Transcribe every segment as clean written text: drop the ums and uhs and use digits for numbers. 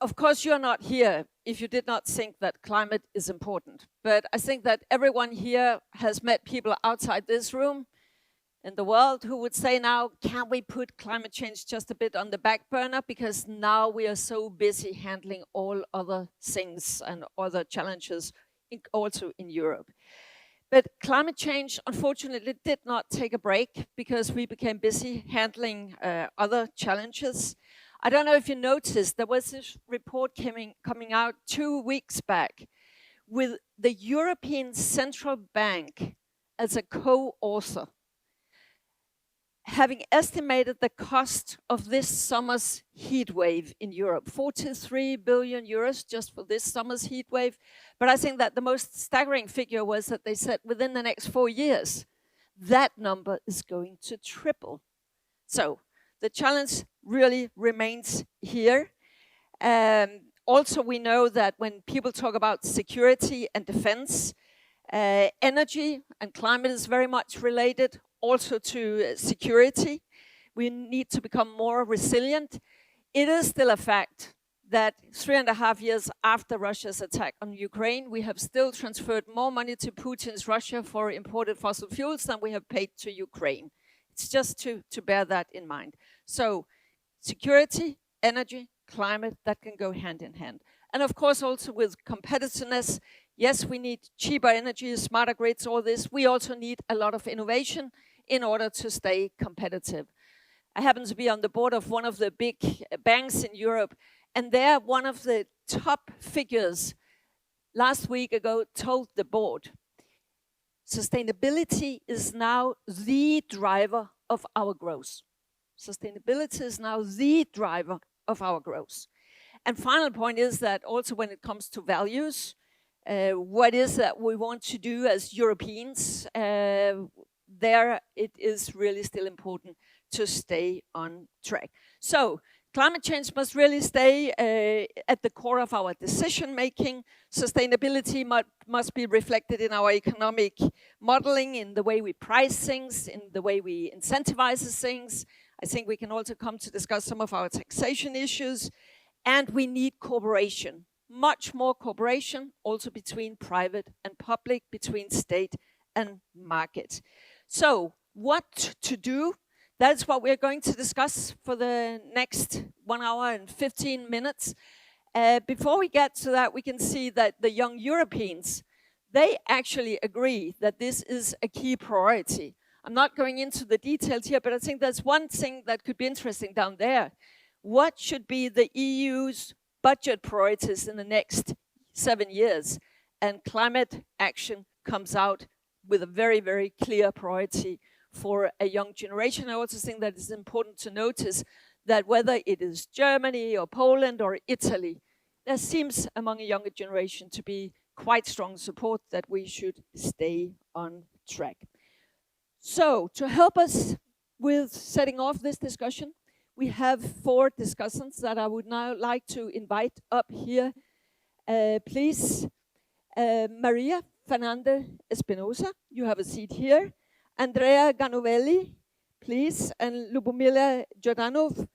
of course, you're not here if you did not think that climate is important. But I think that everyone here has met people outside this room in the world who would say now, can we put climate change just a bit on the back burner? Because now we are so busy handling all other things and other challenges, also in Europe. But climate change, unfortunately, did not take a break because we became busy handling other challenges. I don't know if you noticed, there was this report coming out 2 weeks back with the European Central Bank as a co-author, having estimated the cost of this summer's heat wave in Europe, 43 billion euros just for this summer's heat wave. But I think that the most staggering figure was that they said within the next 4 years, that number is going to triple. So the challenge really remains here. Also, we know that when people talk about security and defense, energy and climate is very much related also to security. We need to become more resilient. It is still a fact that 3.5 years after Russia's attack on Ukraine, we have still transferred more money to Putin's Russia for imported fossil fuels than we have paid to Ukraine. It's just to bear that in mind. So security, energy, climate, that can go hand in hand. And of course, also with competitiveness, yes, we need cheaper energy, smarter grids, all this. We also need a lot of innovation in order to stay competitive. I happen to be on the board of one of the big banks in Europe, and there one of the top figures last week ago told the board, sustainability is now the driver of our growth. Sustainability is now the driver of our growth. And final point is that also when it comes to values, what is that we want to do as Europeans, there it is really still important to stay on track. So climate change must really stay at the core of our decision making. Sustainability must be reflected in our economic modeling, in the way we price things, in the way we incentivize things. I think we can also come to discuss some of our taxation issues. And we need cooperation, much more cooperation, also between private and public, between state and market. So what to do? That's what we're going to discuss for the next 1 hour and 15 minutes. Before we get to that, we can see that the young Europeans, they actually agree that this is a key priority. I'm not going into the details here, but I think there's one thing that could be interesting down there. What should be the EU's budget priorities in the next 7 years? And climate action comes out with a very, very clear priority for a young generation. I also think that it's important to notice that whether it is Germany or Poland or Italy, there seems among a younger generation to be quite strong support that we should stay on track. So to help us with setting off this discussion, we have 4 discussants that I would now like to invite up here. Please, Maria Fernanda Espinosa, you have a seat here. Andrea Ganovelli, please, and Lubomila Jordanov,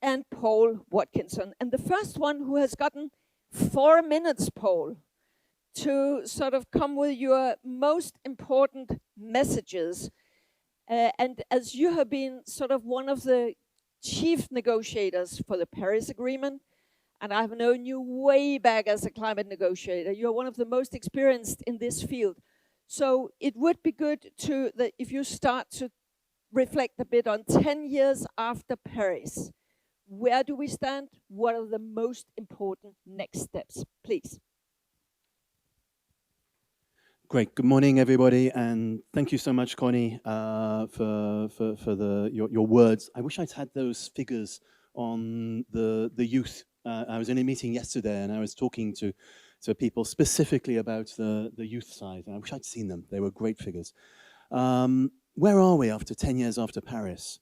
and Paul Watkinson. And the first one who has gotten 4 minutes, Paul, to sort of come with your most important messages. And as you have been sort of one of the chief negotiators for the Paris Agreement, and I've known you way back as a climate negotiator. You're one of the most experienced in this field. So it would be good that if you start to reflect a bit on 10 years after Paris. Where do we stand? What are the most important next steps? Please. Great. Good morning, everybody, and thank you so much, Connie, for your words. I wish I'd had those figures on the youth. I was in a meeting yesterday, and I was talking to people specifically about the youth side, and I wish I'd seen them. They were great figures. Where are we after 10 years after Paris?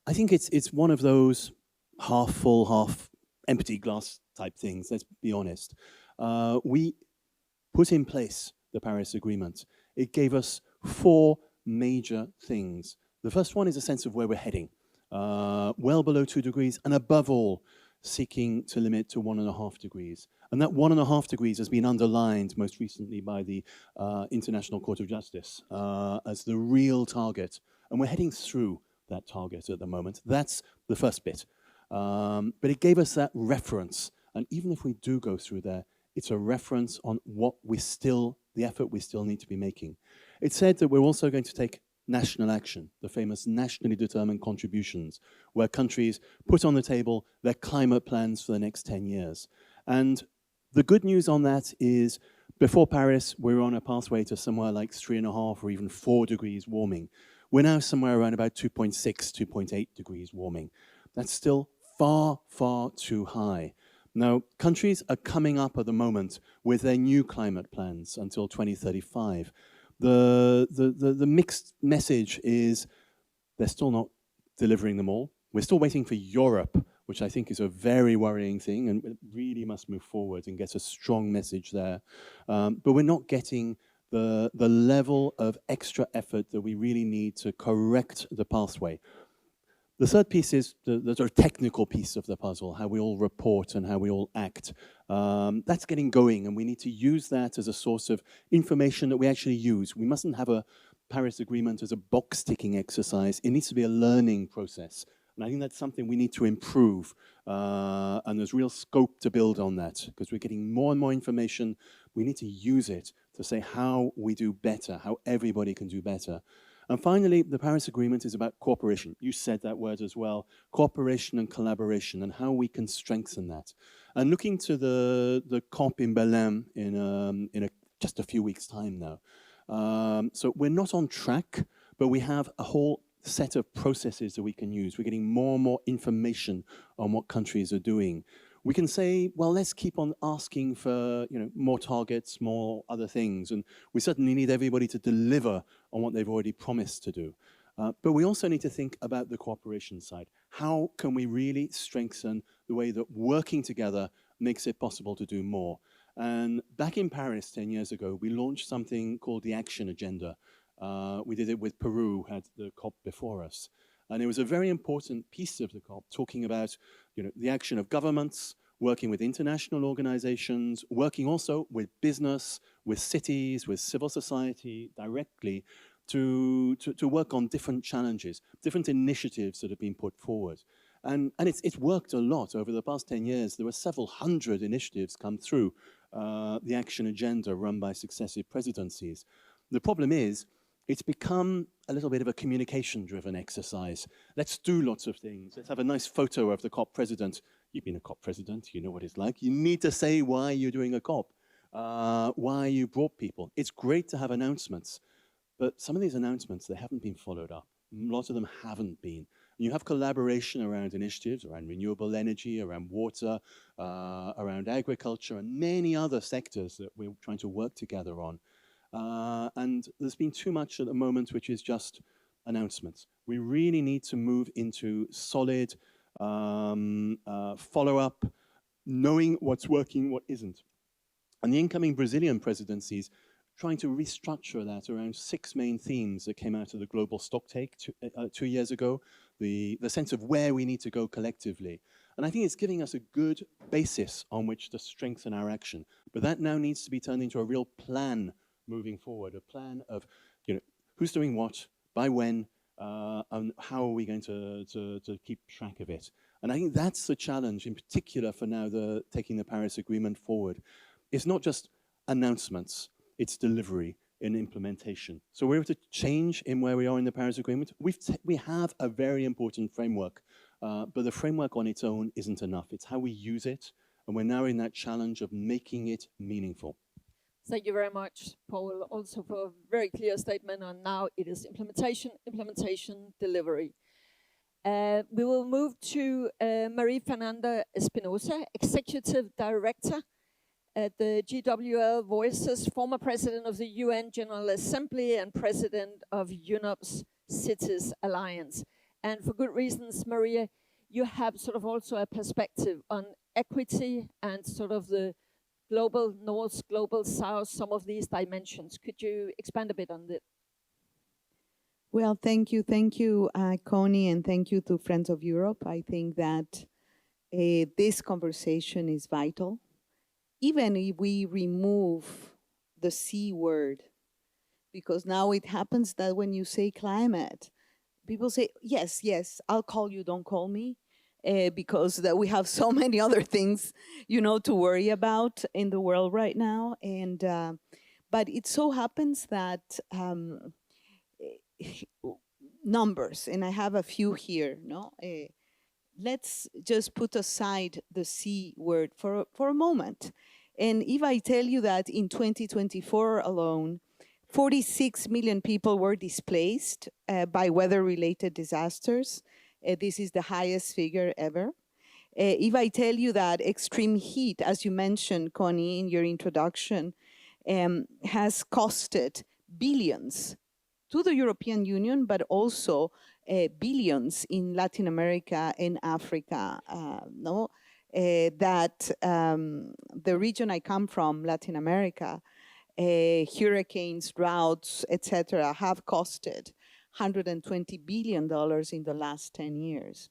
I think it's one of those half full, half empty glass type things. Let's be honest. We put in place the Paris Agreement. It gave us 4 major things. The first one is a sense of where we're heading, well below 2 degrees, and above all, seeking to limit to 1.5 degrees. And that 1.5 degrees has been underlined most recently by the International Court of Justice as the real target. And we're heading through that target at the moment. That's the first bit. But it gave us that reference. And even if we do go through there, it's a reference on what the effort we still need to be making. It said that we're also going to take national action, the famous nationally determined contributions, where countries put on the table their climate plans for the next 10 years. And the good news on that is, before Paris, we were on a pathway to somewhere like 3.5 or even 4 degrees warming. We're now somewhere around about 2.6, 2.8 degrees warming. That's still far, far too high. Now, countries are coming up at the moment with their new climate plans until 2035. The mixed message is they're still not delivering them all. We're still waiting for Europe, which I think is a very worrying thing, and it really must move forward and get a strong message there. But we're not getting the level of extra effort that we really need to correct the pathway. The third piece is the sort of technical piece of the puzzle, how we all report and how we all act. That's getting going, and we need to use that as a source of information that we actually use. We mustn't have a Paris Agreement as a box-ticking exercise. It needs to be a learning process. And I think that's something we need to improve. And there's real scope to build on that, because we're getting more and more information. We need to use it to say how we do better, how everybody can do better. And finally, the Paris Agreement is about cooperation. You said that word as well, cooperation and collaboration, and how we can strengthen that. And looking to the COP in Berlin in just a few weeks' time now. So we're not on track, but we have a whole set of processes that we can use. We're getting more and more information on what countries are doing. We can say, well, let's keep on asking for more targets, more other things. And we certainly need everybody to deliver on what they've already promised to do. But we also need to think about the cooperation side. How can we really strengthen the way that working together makes it possible to do more? And back in Paris 10 years ago, we launched something called the Action Agenda. We did it with Peru, who had the COP before us. And it was a very important piece of the COP, talking about the action of governments, working with international organizations, working also with business, with cities, with civil society directly to work on different challenges, different initiatives that have been put forward. And it's worked a lot over the past 10 years. There were several hundred initiatives come through the Action Agenda run by successive presidencies. The problem is, it's become a little bit of a communication-driven exercise. Let's do lots of things. Let's have a nice photo of the COP president. You've been a COP president, you know what it's like. You need to say why you're doing a COP, why you brought people. It's great to have announcements, but some of these announcements, they haven't been followed up. Lots of them haven't been. You have collaboration around initiatives, around renewable energy, around water, around agriculture, and many other sectors that we're trying to work together on. And there's been too much at the moment, which is just announcements. We really need to move into solid follow-up, knowing what's working, what isn't. And the incoming Brazilian presidency is trying to restructure that around 6 main themes that came out of the global stocktake 2 years ago, the sense of where we need to go collectively. And I think it's giving us a good basis on which to strengthen our action. But that now needs to be turned into a real plan moving forward, a plan of who's doing what, by when, and how are we going to keep track of it. And I think that's the challenge, in particular for now, taking the Paris Agreement forward. It's not just announcements, it's delivery and implementation. So we're able to change in where we are in the Paris Agreement. We have a very important framework, but the framework on its own isn't enough. It's how we use it, and we're now in that challenge of making it meaningful. Thank you very much, Paul, also for a very clear statement on now it is implementation, delivery. We will move to Marie Fernanda Espinosa, Executive Director at the GWL Voices, former President of the UN General Assembly and President of UNOPS Cities Alliance. And for good reasons, Maria, you have sort of also a perspective on equity and sort of the global north, global south, some of these dimensions. Could you expand a bit on that? Well, thank you, Connie, and thank you to Friends of Europe. I think that this conversation is vital. Even if we remove the C word, because now it happens that when you say climate, people say, yes, yes, I'll call you, don't call me, because that we have so many other things, to worry about in the world right now. And but it so happens that numbers, and I have a few here, let's just put aside the C word for a moment. And if I tell you that in 2024 alone, 46 million people were displaced by weather-related disasters. This is the highest figure ever. If I tell you that extreme heat, as you mentioned, Connie, in your introduction, has costed billions to the European Union, but also billions in Latin America and Africa. That the region I come from, Latin America, hurricanes, droughts, etc., have costed $120 billion in the last 10 years.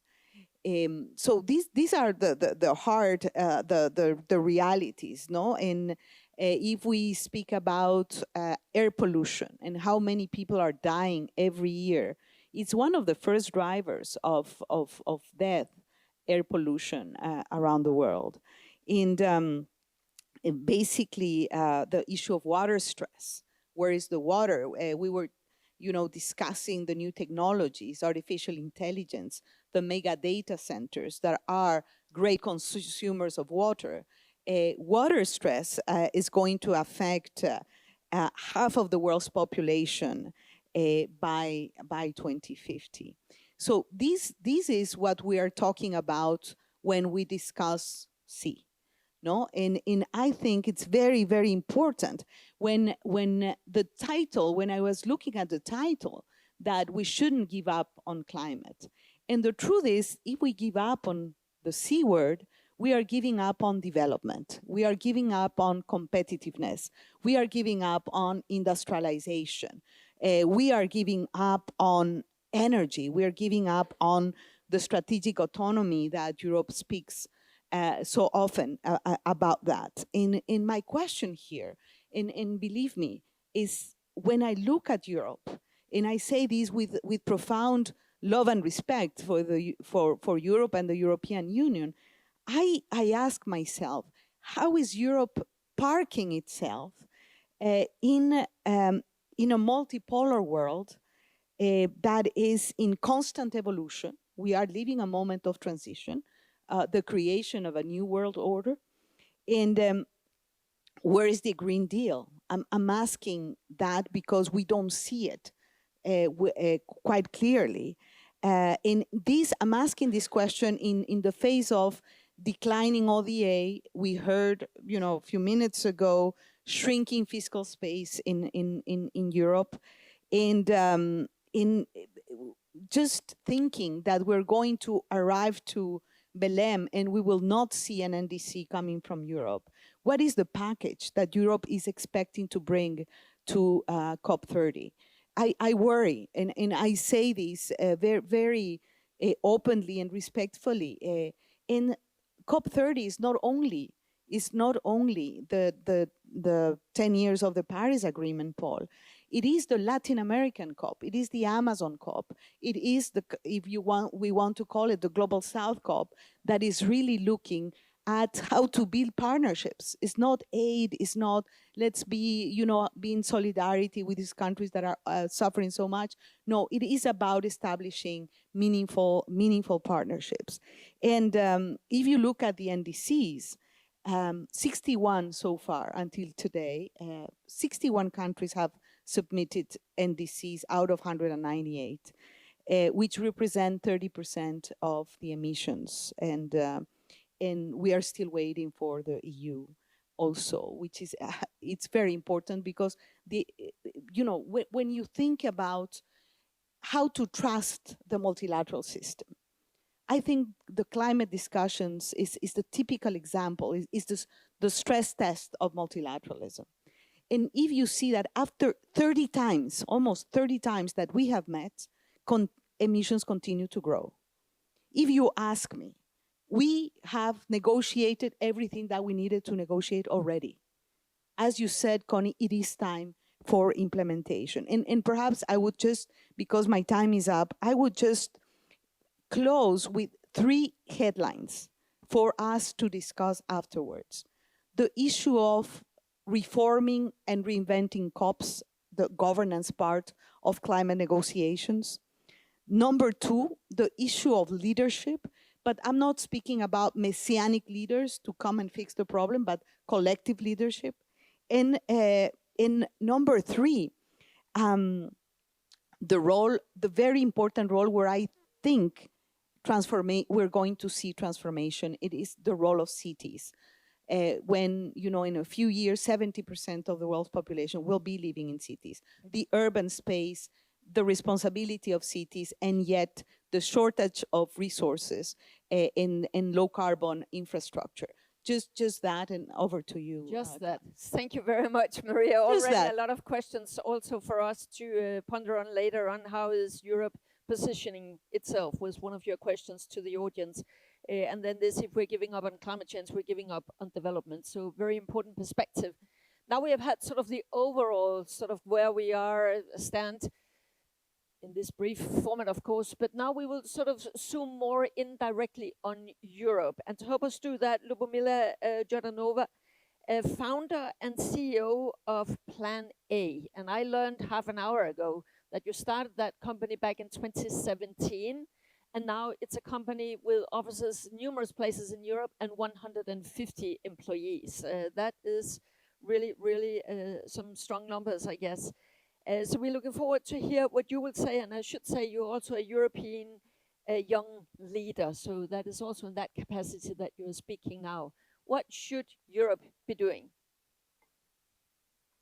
So these are the hard, the realities, no? And if we speak about air pollution and how many people are dying every year, it's one of the first drivers of death, air pollution around the world. And basically the issue of water stress. Where is the water? We were, discussing the new technologies, artificial intelligence, the mega data centers that are great consumers of water. Water stress is going to affect half of the world's population by 2050. So this is what we are talking about when we discuss sea. No, and I think it's very, very important when the title, when I was looking at the title, that we shouldn't give up on climate. And the truth is, if we give up on the C word, we are giving up on development. We are giving up on competitiveness. We are giving up on industrialization. We are giving up on energy. We are giving up on the strategic autonomy that Europe speaks so often about that. In my question here, and believe me, is when I look at Europe, and I say this with profound love and respect for Europe and the European Union, I ask myself, how is Europe parking itself in a multipolar world that is in constant evolution? We are living a moment of transition. The creation of a new world order. And where is the Green Deal? I'm asking that because we don't see it quite clearly. In this, I'm asking this question in the face of declining ODA. We heard, a few minutes ago, shrinking fiscal space in Europe. And in just thinking that we're going to arrive to Belém and we will not see an NDC coming from Europe. What is the package that Europe is expecting to bring to COP30? I worry, and I say this very, very openly and respectfully. And COP30 is not only the 10 years of the Paris Agreement, Paul. It is the Latin American COP. It is the Amazon COP. It is we want to call it the Global South COP, that is really looking at how to build partnerships. It's not aid. It's not let's be in solidarity with these countries that are suffering so much. No, it is about establishing meaningful partnerships. And if you look at the NDCs, 61 so far until today, 61 countries have submitted NDCs out of 198, which represent 30% of the emissions. And we are still waiting for the EU also, which is, it's very important because when you think about how to trust the multilateral system, I think the climate discussions is the typical example, is the stress test of multilateralism. And if you see that after 30 times, almost 30 times that we have met, emissions continue to grow. If you ask me, We have negotiated everything that we needed to negotiate already. As you said, Connie, it is time for implementation. And perhaps I would just, because my time is up, I would just close with 3 headlines for us to discuss afterwards. The issue of reforming and reinventing COPs, the governance part of climate negotiations. Number 2, the issue of leadership, but I'm not speaking about messianic leaders to come and fix the problem, but collective leadership. And in number 3, the very important role where I think we're going to see transformation, it is the role of cities. When, in a few years, 70% of the world's population will be living in cities. The urban space, the responsibility of cities, and yet the shortage of resources in low carbon infrastructure. Just that, and over to you. Just that. Thank you very much, Maria. Already that. a lot of questions also for us to ponder on later on. How is Europe positioning itself was one of your questions to the audience. And then this, if we're giving up on climate change, we're giving up on development. So very important perspective. Now we have had sort of the overall sort of where we are stand in this brief format, of course, but now we will sort of zoom more indirectly on Europe. And to help us do that, Lubomila Jordanova, founder and CEO of Plan A. And I learned half an hour ago that you started that company back in 2017. And now it's a company with offices in numerous places in Europe and 150 employees. That is really, really some strong numbers, I guess. So we're looking forward to hear what you will say. And I should say you're also a European young leader. So that is also in that capacity that you're speaking now. What should Europe be doing?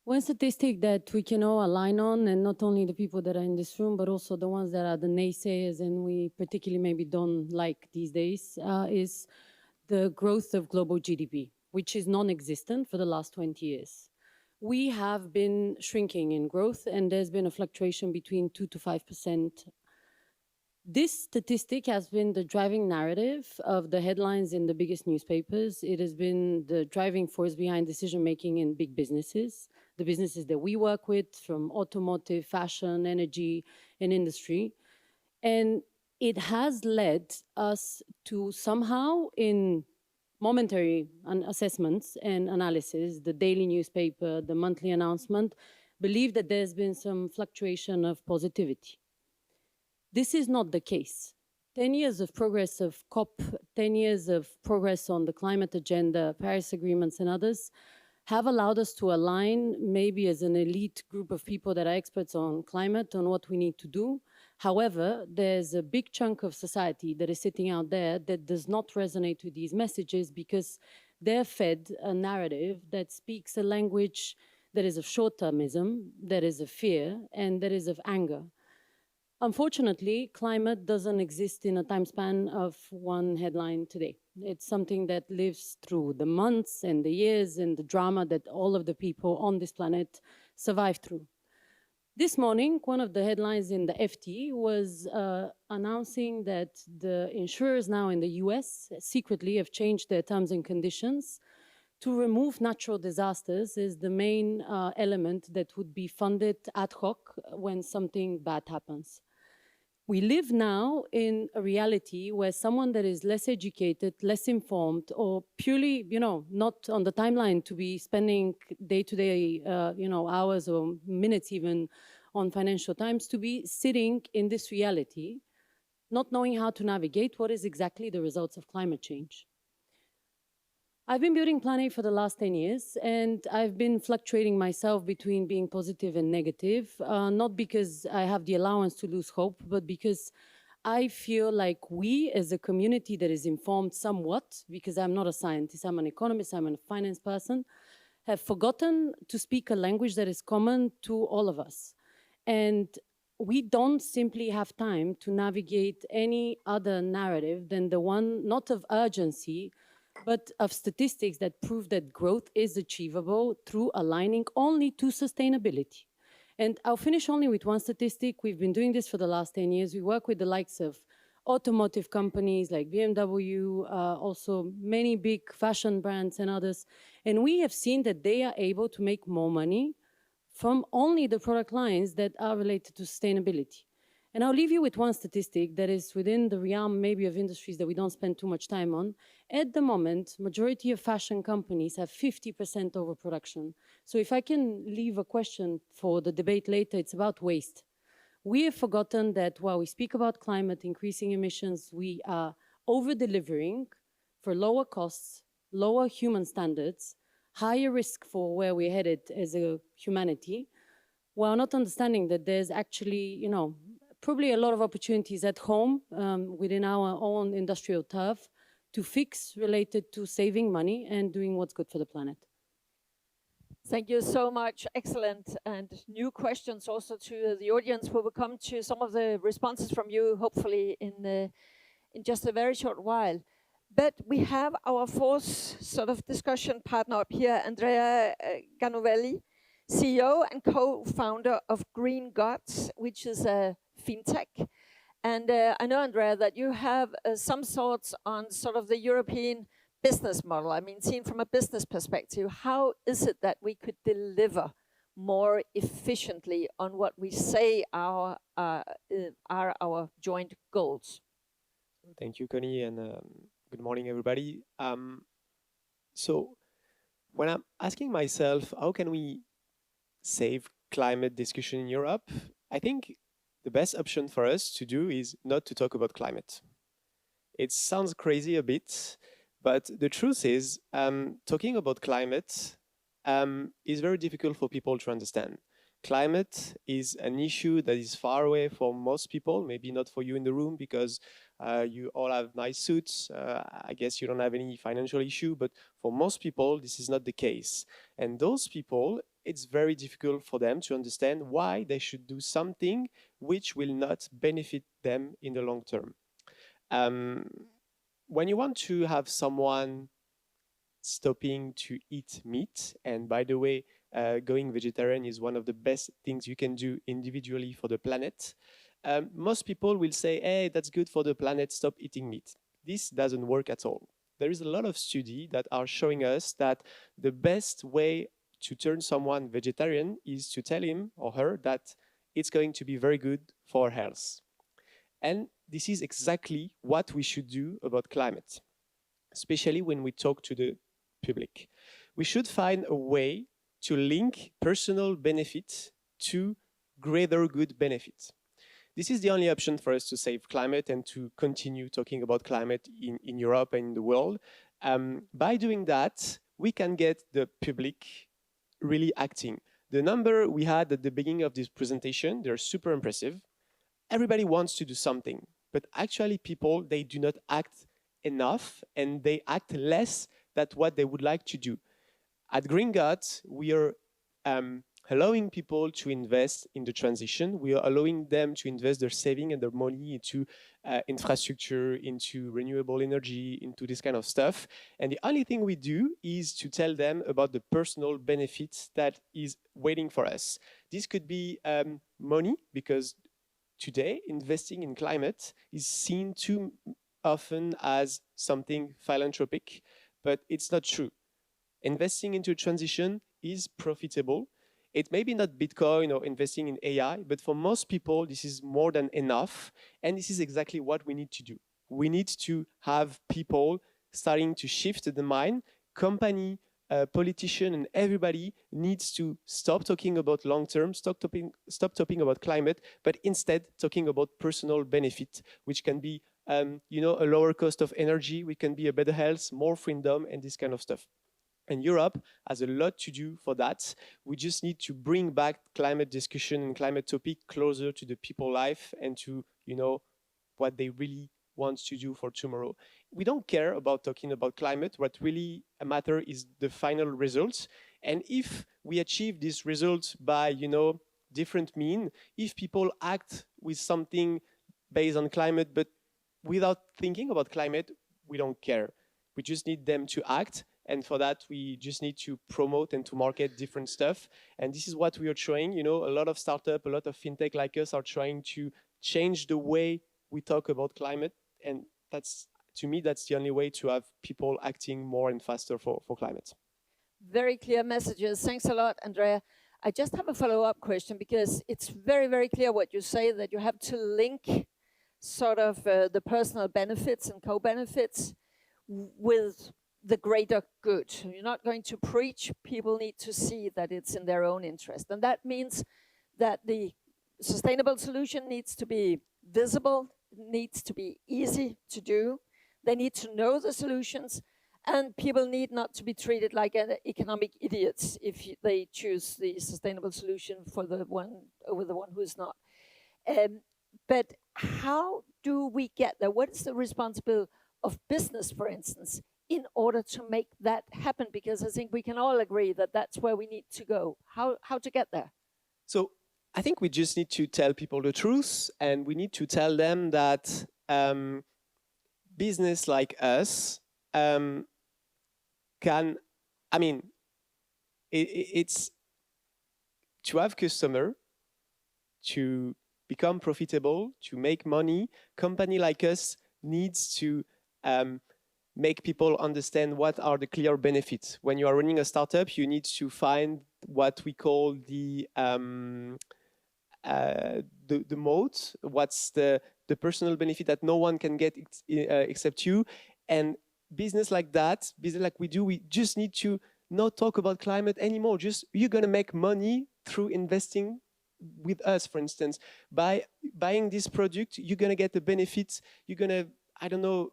One statistic that we can all align on, and not only the people that are in this room, but also the ones that are the naysayers and we particularly maybe don't like these days, is the growth of global GDP, which is non-existent for the last 20 years. We have been shrinking in growth, and there's been a fluctuation between 2 to 5%. This statistic has been the driving narrative of the headlines in the biggest newspapers. It has been the driving force behind decision-making in big businesses, the businesses that we work with, from automotive, fashion, energy, and industry. And it has led us to somehow, in momentary assessments and analysis, the daily newspaper, the monthly announcement, believe that there's been some fluctuation of positivity. This is not the case. 10 years of progress of COP, 10 years of progress on the climate agenda, Paris agreements and others have allowed us to align, maybe as an elite group of people that are experts on climate, on what we need to do. However, there's a big chunk of society that is sitting out there that does not resonate with these messages because they're fed a narrative that speaks a language that is of short-termism, that is of fear, and that is of anger. Unfortunately, climate doesn't exist in a time span of one headline today. It's something that lives through the months and the years and the drama that all of the people on this planet survive through. This morning, one of the headlines in the FT was announcing that the insurers now in the US secretly have changed their terms and conditions to remove natural disasters as the main element that would be funded ad hoc when something bad happens. We live now in a reality where someone that is less educated, less informed, or purely, not on the timeline to be spending day-to-day, hours or minutes even on Financial Times, to be sitting in this reality, not knowing how to navigate what is exactly the results of climate change. I've been building Plan A for the last 10 years, and I've been fluctuating myself between being positive and negative, not because I have the allowance to lose hope, but because I feel like we, as a community that is informed somewhat, because I'm not a scientist, I'm an economist, I'm a finance person, have forgotten to speak a language that is common to all of us. And we don't simply have time to navigate any other narrative than the one, not of urgency, but of statistics that prove that growth is achievable through aligning only to sustainability. And I'll finish only with one statistic. We've been doing this for the last 10 years. We work with the likes of automotive companies like BMW, also many big fashion brands and others. And we have seen that they are able to make more money from only the product lines that are related to sustainability. And I'll leave you with one statistic that is within the realm maybe of industries that we don't spend too much time on. At the moment, majority of fashion companies have 50% overproduction. So if I can leave a question for the debate later, it's about waste. We have forgotten that while we speak about climate, increasing emissions, we are over-delivering for lower costs, lower human standards, higher risk for where we're headed as a humanity, while not understanding that there's actually, probably a lot of opportunities at home within our own industrial turf to fix related to saving money and doing what's good for the planet. Thank you so much. Excellent. And new questions also to the audience. We will come to some of the responses from you, hopefully in just a very short while. But we have our fourth sort of discussion partner up here, Andrea Ganovelli, CEO and co-founder of Green Gods, which is a fintech. And I know, Andrea, that you have some thoughts on sort of the European business model. I mean, seen from a business perspective, how is it that we could deliver more efficiently on what we say are our joint goals? Thank you, Connie, and good morning, everybody. So when I'm asking myself, how can we save climate discussion in Europe? I think the best option for us to do is not to talk about climate. It sounds crazy a bit, but the truth is, talking about climate is very difficult for people to understand. Climate is an issue that is far away from most people, maybe not for you in the room because you all have nice suits. I guess you don't have any financial issue, but for most people, this is not the case. And those people, it's very difficult for them to understand why they should do something which will not benefit them in the long term. When you want to have someone stopping to eat meat, and by the way, going vegetarian is one of the best things you can do individually for the planet, most people will say, hey, that's good for the planet, stop eating meat. This doesn't work at all. There is a lot of studies that are showing us that the best way to turn someone vegetarian is to tell him or her that it's going to be very good for health. And this is exactly what we should do about climate, especially when we talk to the public. We should find a way to link personal benefit to greater good benefits. This is the only option for us to save climate and to continue talking about climate in Europe and in the world. By doing that, we can get the public really acting. The number we had at the beginning of this presentation, they're super impressive. Everybody wants to do something, but actually people, they do not act enough and they act less than what they would like to do. At Green Gods, we are allowing people to invest in the transition. We are allowing them to invest their saving and their money into infrastructure, into renewable energy, into this kind of stuff. And the only thing we do is to tell them about the personal benefits that is waiting for us. This could be money, because today investing in climate is seen too often as something philanthropic, but it's not true. Investing into transition is profitable. It may be not Bitcoin or investing in AI, but for most people, this is more than enough. And this is exactly what we need to do. We need to have people starting to shift the mind. Company, politician, and everybody needs to stop talking about long-term, stop talking about climate, but instead talking about personal benefit, which can be a lower cost of energy, which can be a better health, more freedom, and this kind of stuff. And Europe has a lot to do for that. We just need to bring back climate discussion and climate topic closer to the people's life and to, what they really want to do for tomorrow. We don't care about talking about climate. What really matters is the final results. And if we achieve these results by, different means, if people act with something based on climate, but without thinking about climate, we don't care. We just need them to act. And for that, we just need to promote and to market different stuff. And this is what we are trying. A lot of startups, a lot of fintech like us are trying to change the way we talk about climate, and that's, to me, that's the only way to have people acting more and faster for climate. Very clear messages. Thanks a lot, Andrea. I just have a follow-up question, because it's very, very clear what you say, that you have to link sort of the personal benefits and co-benefits with the greater good. You're not going to preach. People need to see that it's in their own interest. And that means that the sustainable solution needs to be visible, needs to be easy to do. They need to know the solutions, and people need not to be treated like economic idiots if they choose the sustainable solution for the one over the one who is not. But how do we get there? What is the responsibility of business, for instance, in order to make that happen? Because I think we can all agree that that's where we need to go. How to get there? So I think we just need to tell people the truth, and we need to tell them that business like us it's to have customer, to become profitable, to make money. Company like us needs to make people understand what are the clear benefits. When you are running a startup, you need to find what we call the moat. What's the personal benefit that no one can get except you. And business like that, business like we do, we just need to not talk about climate anymore. Just, you're going to make money through investing with us, for instance. By buying this product, you're going to get the benefits. You're going to,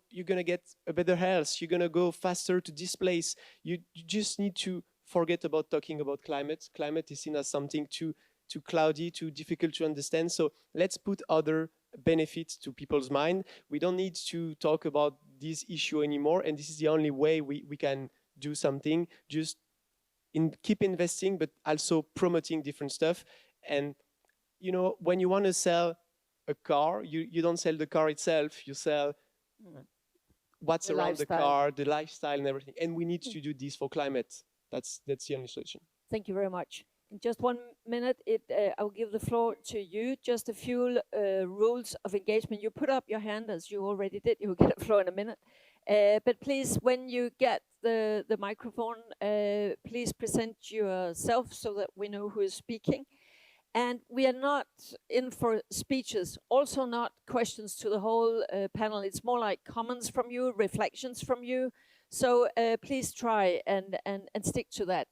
you're going to get a better health. You're going to go faster to this place. You just need to forget about talking about climate. Climate is seen as something too cloudy, too difficult to understand. So let's put other benefits to people's mind. We don't need to talk about this issue anymore. And this is the only way we can do something. Just keep investing, but also promoting different stuff. And, when you want to sell a car, you don't sell the car itself. You sell what's around the car, the lifestyle and everything. And we need to do this for climate. That's the only solution. Thank you very much. In just 1 minute, I'll give the floor to you. Just a few rules of engagement. You put up your hand, as you already did. You will get a floor in a minute. But please, when you get the microphone, please present yourself so that we know who is speaking. And we are not in for speeches, also not questions to the whole panel. It's more like comments from you, reflections from you. So please try and stick to that.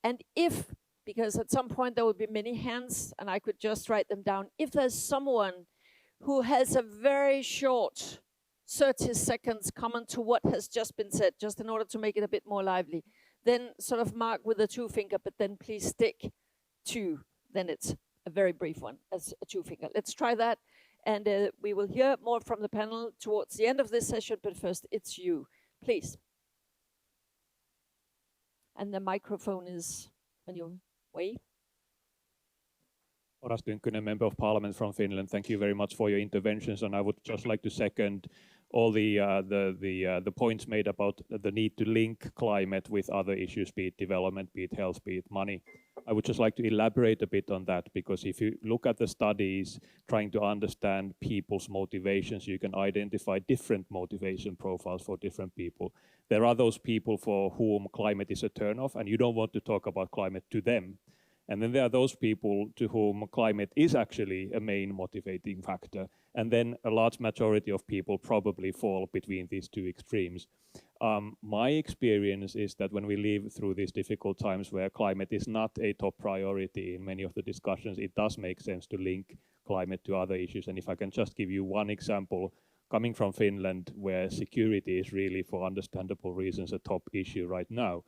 And because at some point there will be many hands, and I could just write them down. If there's someone who has a very short 30 seconds comment to what has just been said, just in order to make it a bit more lively, then sort of mark with a 2 finger, but then please stick to, then it's a very brief one as a 2 finger. Let's try that. And we will hear more from the panel towards the end of this session, but first it's you, please. And the microphone is on your way. Oras Tynkkynen, Member of Parliament from Finland. Thank you very much for your interventions, and I would just like to second all the points made about the need to link climate with other issues, be it development, be it health, be it money. I would just like to elaborate a bit on that, because if you look at the studies trying to understand people's motivations, you can identify different motivation profiles for different people. There are those people for whom climate is a turn-off, and you don't want to talk about climate to them. And then there are those people to whom climate is actually a main motivating factor. And then a large majority of people probably fall between these two extremes. My experience is that when we live through these difficult times where climate is not a top priority in many of the discussions, it does make sense to link climate to other issues. And if I can just give you one example, coming from Finland, where security is really, for understandable reasons, a top issue right now,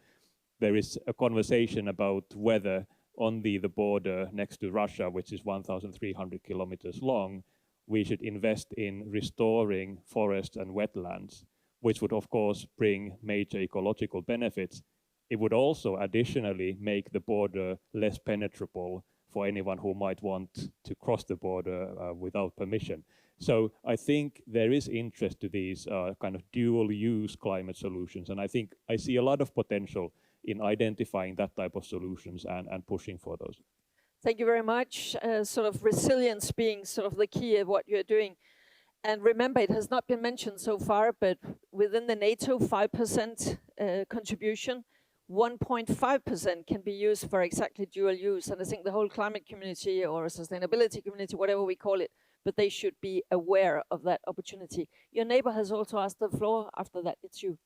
there is a conversation about whether on the border next to Russia, which is 1,300 kilometers long, we should invest in restoring forests and wetlands, which would of course bring major ecological benefits. It would also additionally make the border less penetrable for anyone who might want to cross the border without permission. So I think there is interest to these kind of dual use climate solutions. And I think I see a lot of potential in identifying that type of solutions and pushing for those. Thank you very much. Sort of resilience being sort of the key of what you're doing. And remember, it has not been mentioned so far, but within the NATO 5% contribution, 1.5% can be used for exactly dual use. And I think the whole climate community or sustainability community, whatever we call it, but they should be aware of that opportunity. Your neighbor has also asked the floor. After that, it's you.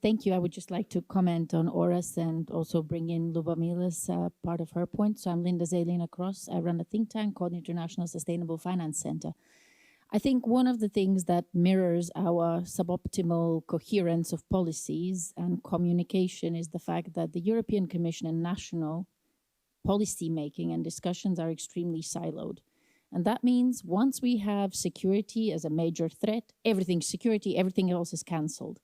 Thank you. I would just like to comment on Oras and also bring in Lubomila's part of her point. So I'm Linda Zelina Cross. I run a think tank called the International Sustainable Finance Center. I think one of the things that mirrors our suboptimal coherence of policies and communication is the fact that the European Commission and national policy making and discussions are extremely siloed. And that means once we have security as a major threat, everything's security, everything else is cancelled.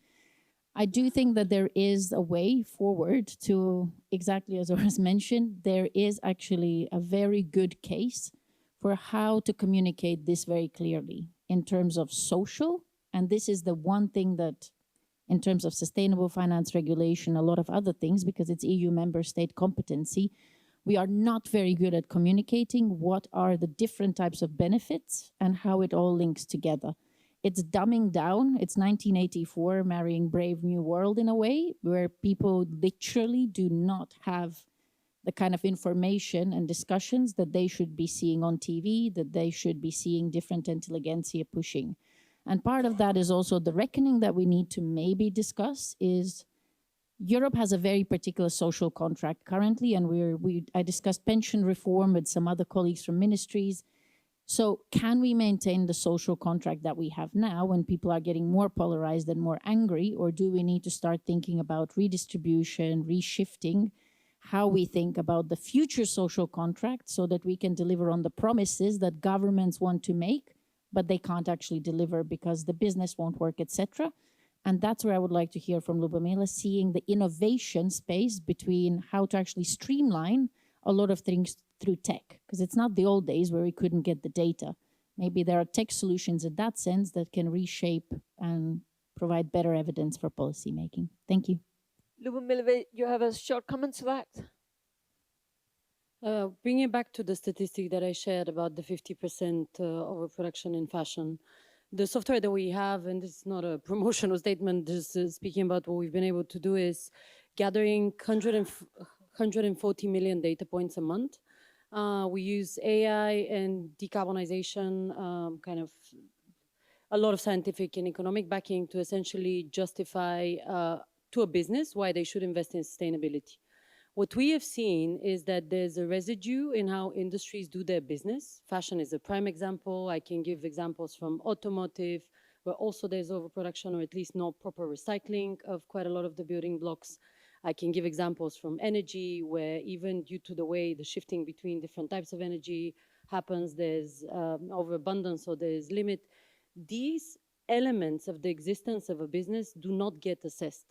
I do think that there is a way forward to, exactly as Oras mentioned, there is actually a very good case for how to communicate this very clearly in terms of social. And this is the one thing that, in terms of sustainable finance regulation, a lot of other things, because it's EU member state competency, we are not very good at communicating what are the different types of benefits and how it all links together. It's dumbing down. It's 1984 marrying Brave New World in a way, where people literally do not have the kind of information and discussions that they should be seeing on TV, that they should be seeing different intelligentsia pushing. And part of that is also the reckoning that we need to maybe discuss is Europe has a very particular social contract currently, and I discussed pension reform with some other colleagues from ministries. So can we maintain the social contract that we have now when people are getting more polarized and more angry, or do we need to start thinking about redistribution, reshifting, how we think about the future social contract so that we can deliver on the promises that governments want to make, but they can't actually deliver because the business won't work, etc. And that's where I would like to hear from Lubomila, seeing the innovation space between how to actually streamline a lot of things through tech, because it's not the old days where we couldn't get the data. Maybe there are tech solutions in that sense that can reshape and provide better evidence for policy making. Thank you. Lubomila, you have a short comment to that? Bringing it back to the statistic that I shared about the 50% overproduction in fashion, the software that we have, and this is not a promotional statement, just speaking about what we've been able to do, is gathering 140 million data points a month. We use AI and decarbonization, kind of a lot of scientific and economic backing to essentially justify to a business why they should invest in sustainability. What we have seen is that there's a residue in how industries do their business. Fashion is a prime example. I can give examples from automotive, where also there's overproduction or at least no proper recycling of quite a lot of the building blocks. I can give examples from energy, where even due to the way the shifting between different types of energy happens, there's overabundance or there's limit. These elements of the existence of a business do not get assessed.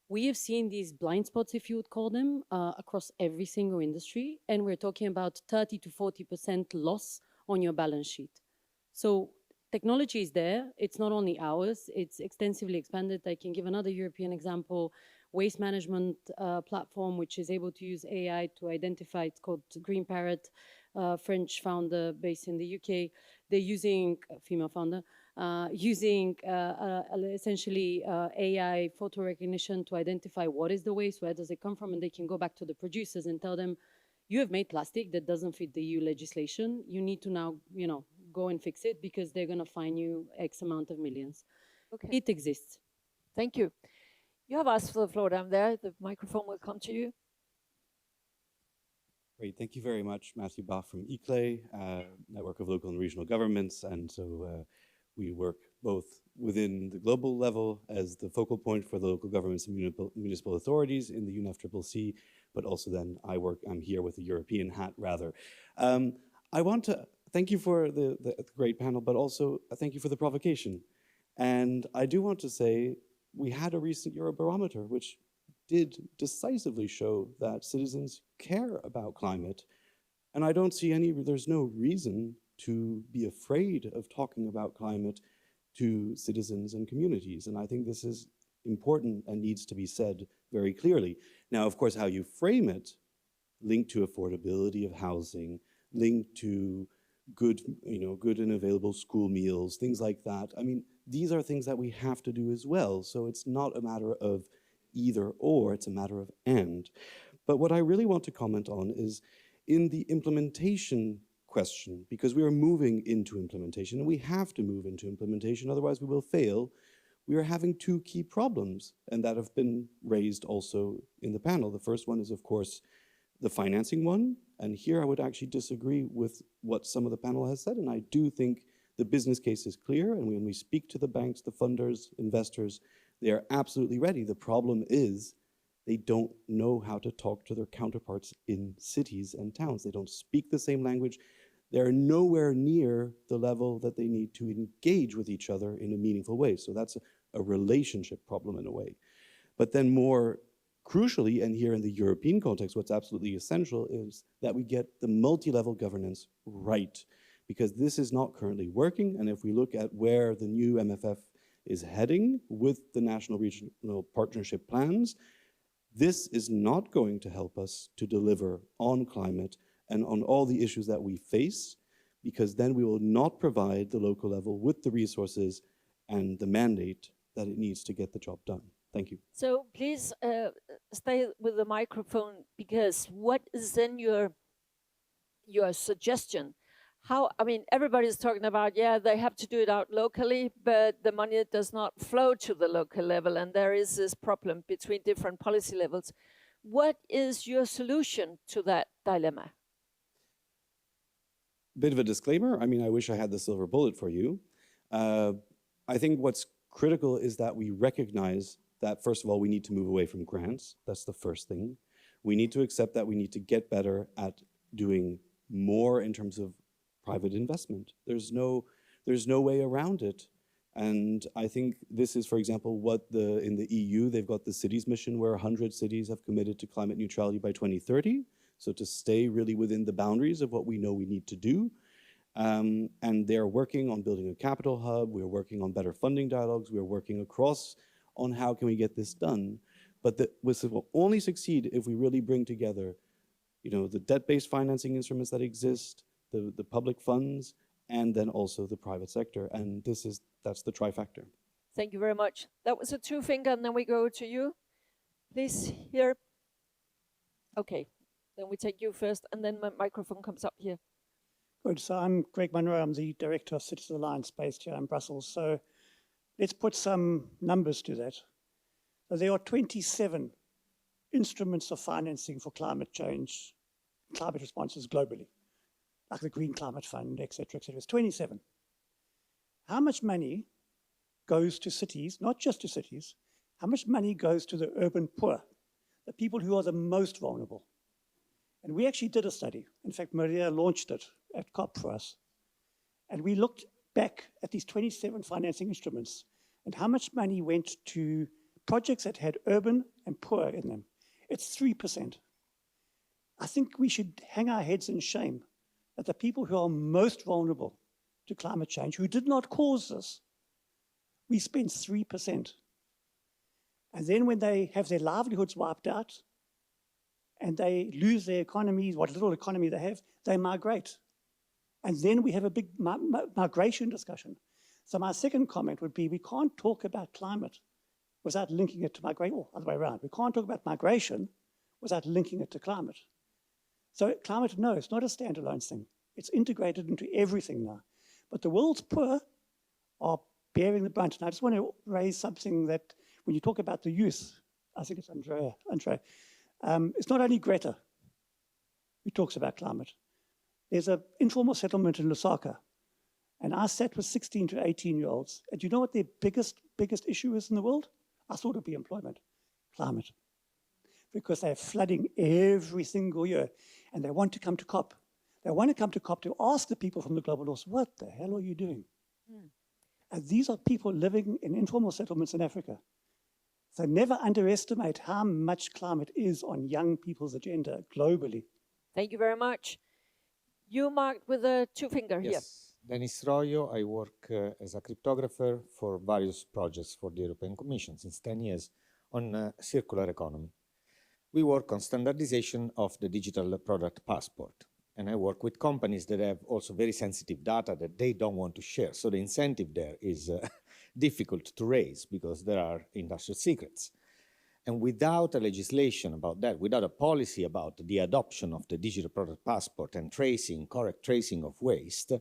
We have seen these blind spots, if you would call them, across every single industry, and we're talking about 30 to 40% loss on your balance sheet. So technology is there. It's not only ours, it's extensively expanded. I can give another European example, waste management platform, which is able to use AI to identify, it's called Green Parrot, French founder based in the UK. They're using, female founder, using essentially AI photo recognition to identify what is the waste, where does it come from, and they can go back to the producers and tell them, you have made plastic that doesn't fit the EU legislation. You need to now, go and fix it because they're going to fine you X amount of millions. Okay. It exists. Thank you. You have asked for the floor down there. The microphone will come to you. Great, thank you very much. Matthew Bach from ICLE, Network of Local and Regional Governments. And so we work both within the global level as the focal point for the local governments and municipal authorities in the UNFCCC, but also then I'm here with the European hat rather. I want to thank you for the great panel, but also thank you for the provocation. And I do want to say, we had a recent Eurobarometer, which did decisively show that citizens care about climate. And I don't see there's no reason to be afraid of talking about climate to citizens and communities. And I think this is important and needs to be said very clearly. Now, of course, how you frame it, linked to affordability of housing, linked to good, good and available school meals, things like that. I mean, these are things that we have to do as well. So it's not a matter of either or, it's a matter of and. But what I really want to comment on is in the implementation question, because we are moving into implementation, and we have to move into implementation, otherwise we will fail. We are having two key problems, and that have been raised also in the panel. The first one is, of course, the financing one, and here I would actually disagree with what some of the panel has said, and I do think the business case is clear, and when we speak to the banks, the funders, investors, they are absolutely ready. The problem is they don't know how to talk to their counterparts in cities and towns. They don't speak the same language. They're nowhere near the level that they need to engage with each other in a meaningful way. So that's a relationship problem in a way. But then more crucially, and here in the European context, what's absolutely essential is that we get the multi-level governance right, because this is not currently working. And if we look at where the new MFF is heading with the national regional partnership plans, this is not going to help us to deliver on climate and on all the issues that we face, because then we will not provide the local level with the resources and the mandate that it needs to get the job done. Thank you. So please stay with the microphone, because what is then your suggestion? How, I mean, everybody's talking about, yeah, they have to do it out locally, but the money does not flow to the local level, and there is this problem between different policy levels. What is your solution to that dilemma? Bit of a disclaimer. I mean, I wish I had the silver bullet for you. I think what's critical is that we recognize that, first of all, we need to move away from grants. That's the first thing. We need to accept that we need to get better at doing more in terms of private investment. There's no way around it. And I think this is, for example, what in the EU, they've got the cities mission where 100 cities have committed to climate neutrality by 2030. So to stay really within the boundaries of what we know we need to do. And they're working on building a capital hub. We're working on better funding dialogues. We're working across on how can we get this done. But this will only succeed if we really bring together, the debt-based financing instruments that exist, the public funds, and then also the private sector. And that's the trifactor. Thank you very much. That was a two-finger, and then we go to you. Please, here. Okay, then we take you first, and then my microphone comes up here. Good, so I'm Greg Munro, I'm the Director of Citizens Alliance based here in Brussels. So let's put some numbers to that. So there are 27 instruments of financing for climate change, climate responses globally, like the Green Climate Fund, et cetera, et cetera. It's 27. How much money goes to cities, not just to cities, how much money goes to the urban poor, the people who are the most vulnerable? And we actually did a study. In fact, Maria launched it at COP for us. And we looked back at these 27 financing instruments and how much money went to projects that had urban and poor in them. It's 3%. I think we should hang our heads in shame that the people who are most vulnerable to climate change, who did not cause this, we spend 3%. And then when they have their livelihoods wiped out and they lose their economies, what little economy they have, they migrate. And then we have a big migration discussion. So my second comment would be, we can't talk about climate without linking it to migration, or other way around. We can't talk about migration without linking it to climate. So climate, no, it's not a standalone thing. It's integrated into everything now. But the world's poor are bearing the brunt. And I just want to raise something that when you talk about the youth, I think it's Andrea, it's not only Greta who talks about climate. There's an informal settlement in Lusaka, and I sat with 16 to 18-year-olds. And do you know what their biggest issue is in the world? I thought it would be employment, climate. Because they're flooding every single year, and they want to come to COP. They want to come to COP to ask the people from the global north, what the hell are you doing? And these are people living in informal settlements in Africa. So never underestimate how much climate is on young people's agenda globally. Thank you very much. You marked with a two-finger here. Yes, Dennis Royo. I work as a cryptographer for various projects for the European Commission since 10 years on circular economy. We work on standardization of the digital product passport. And I work with companies that have also very sensitive data that they don't want to share. So the incentive there is difficult to raise because there are industrial secrets. And without a legislation about that, without a policy about the adoption of the digital product passport and tracing, correct tracing of waste,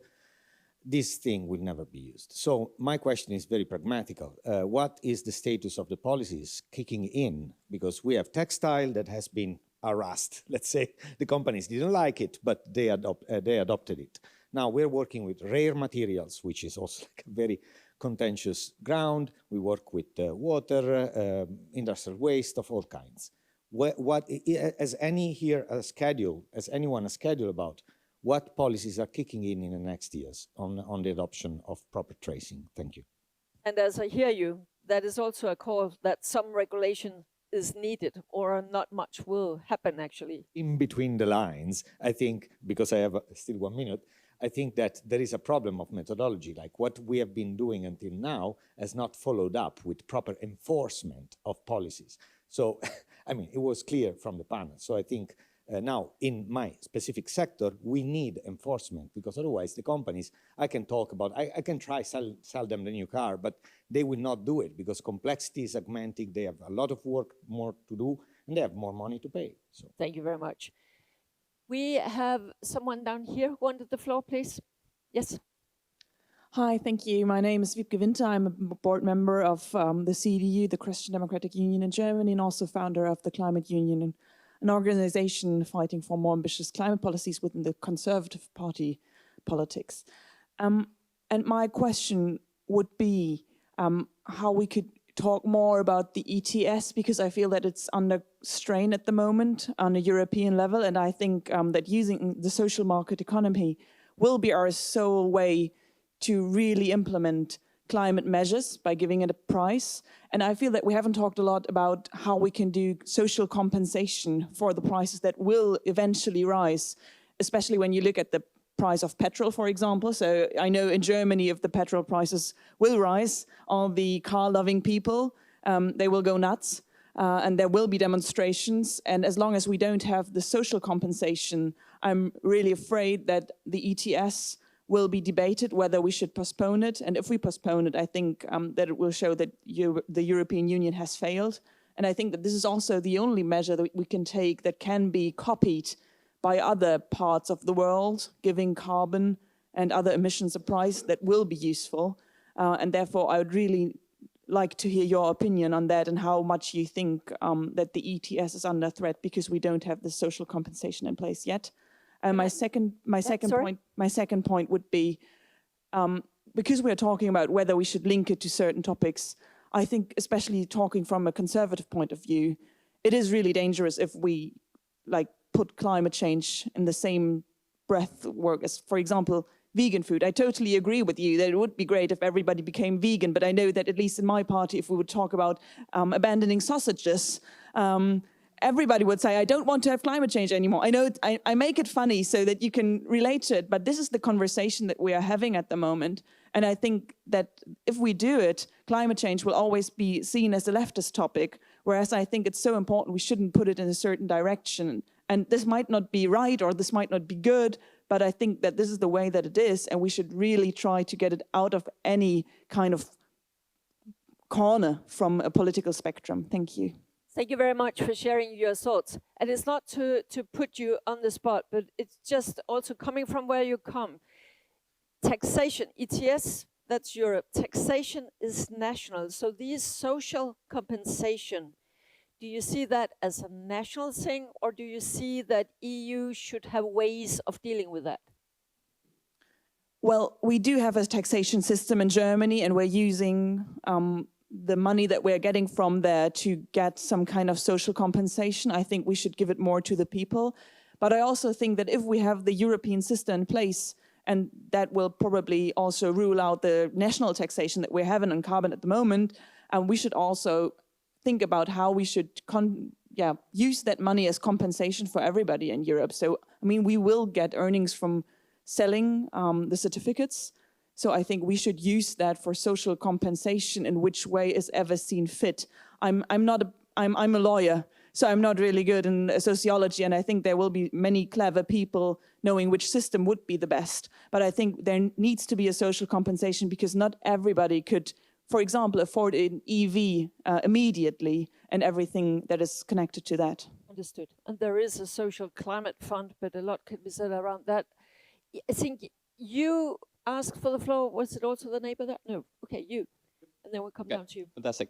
this thing will never be used. So my question is very pragmatical. What is the status of the policies kicking in? Because we have textile that has been harassed. Let's say the companies didn't like it, but they adopted it. Now we're working with rare materials, which is also like a very contentious ground. We work with water, industrial waste of all kinds. Has anyone a schedule about what policies are kicking in the next years on the adoption of proper tracing? Thank you. And as I hear you, that is also a call that some regulation is needed, or not much will happen actually. In between the lines, I think, because I have still 1 minute, I think that there is a problem of methodology. Like what we have been doing until now has not followed up with proper enforcement of policies. So, I mean, it was clear from the panel. So I think now in my specific sector, we need enforcement, because otherwise the companies, I can talk about, I can try sell them the new car, but they will not do it because complexity is augmenting. They have a lot of work more to do and they have more money to pay. So. Thank you very much. We have someone down here who wanted the floor, please. Yes. Hi, thank you. My name is Wiebke Winter. I'm a board member of the CDU, the Christian Democratic Union in Germany, and also founder of the Climate Union, an organization fighting for more ambitious climate policies within the Conservative Party politics. And my question would be how we could talk more about the ETS, because I feel that it's under strain at the moment on a European level. And I think that using the social market economy will be our sole way to really implement climate measures by giving it a price. And I feel that we haven't talked a lot about how we can do social compensation for the prices that will eventually rise, especially when you look at the price of petrol, for example. So I know in Germany, if the petrol prices will rise, all the car-loving people, they will go nuts, and there will be demonstrations. And as long as we don't have the social compensation, I'm really afraid that the ETS will be debated whether we should postpone it. And if we postpone it, I think that it will show that the European Union has failed. And I think that this is also the only measure that we can take that can be copied by other parts of the world, giving carbon and other emissions a price that will be useful. And therefore, I would really like to hear your opinion on that and how much you think that the ETS is under threat because we don't have the social compensation in place yet. My second point would be, because we're talking about whether we should link it to certain topics, I think especially talking from a conservative point of view, it is really dangerous if we put climate change in the same breath work as, for example, vegan food. I totally agree with you that it would be great if everybody became vegan, but I know that at least in my party, if we would talk about abandoning sausages, everybody would say, I don't want to have climate change anymore. I know I make it funny so that you can relate to it, but this is the conversation that we are having at the moment. And I think that if we do it, climate change will always be seen as a leftist topic, whereas I think it's so important we shouldn't put it in a certain direction. And this might not be right or this might not be good, but I think that this is the way that it is, and we should really try to get it out of any kind of corner from a political spectrum. Thank you. Thank you very much for sharing your thoughts. And it's not to put you on the spot, but it's just also coming from where you come. Taxation, ETS, that's Europe. Taxation is national. So these social compensation, do you see that as a national thing, or do you see that EU should have ways of dealing with that? Well, we do have a taxation system in Germany, and we're using the money that we're getting from there to get some kind of social compensation. I think we should give it more to the people. But I also think that if we have the European system in place, and that will probably also rule out the national taxation that we're having on carbon at the moment, we should also think about how we should use that money as compensation for everybody in Europe. So, I mean, we will get earnings from selling the certificates. So I think we should use that for social compensation in which way is ever seen fit. I'm a lawyer, So I'm not really good in sociology, and I think there will be many clever people knowing which system would be the best. But I think there needs to be a social compensation, because not everybody could, for example, afford an EV immediately and everything that is connected to that. Understood. And there is a social climate fund, but a lot can be said around that. I think you asked for the floor. Was it also the neighbor there? No. Okay, you. And then we'll come down to you. Fantastic.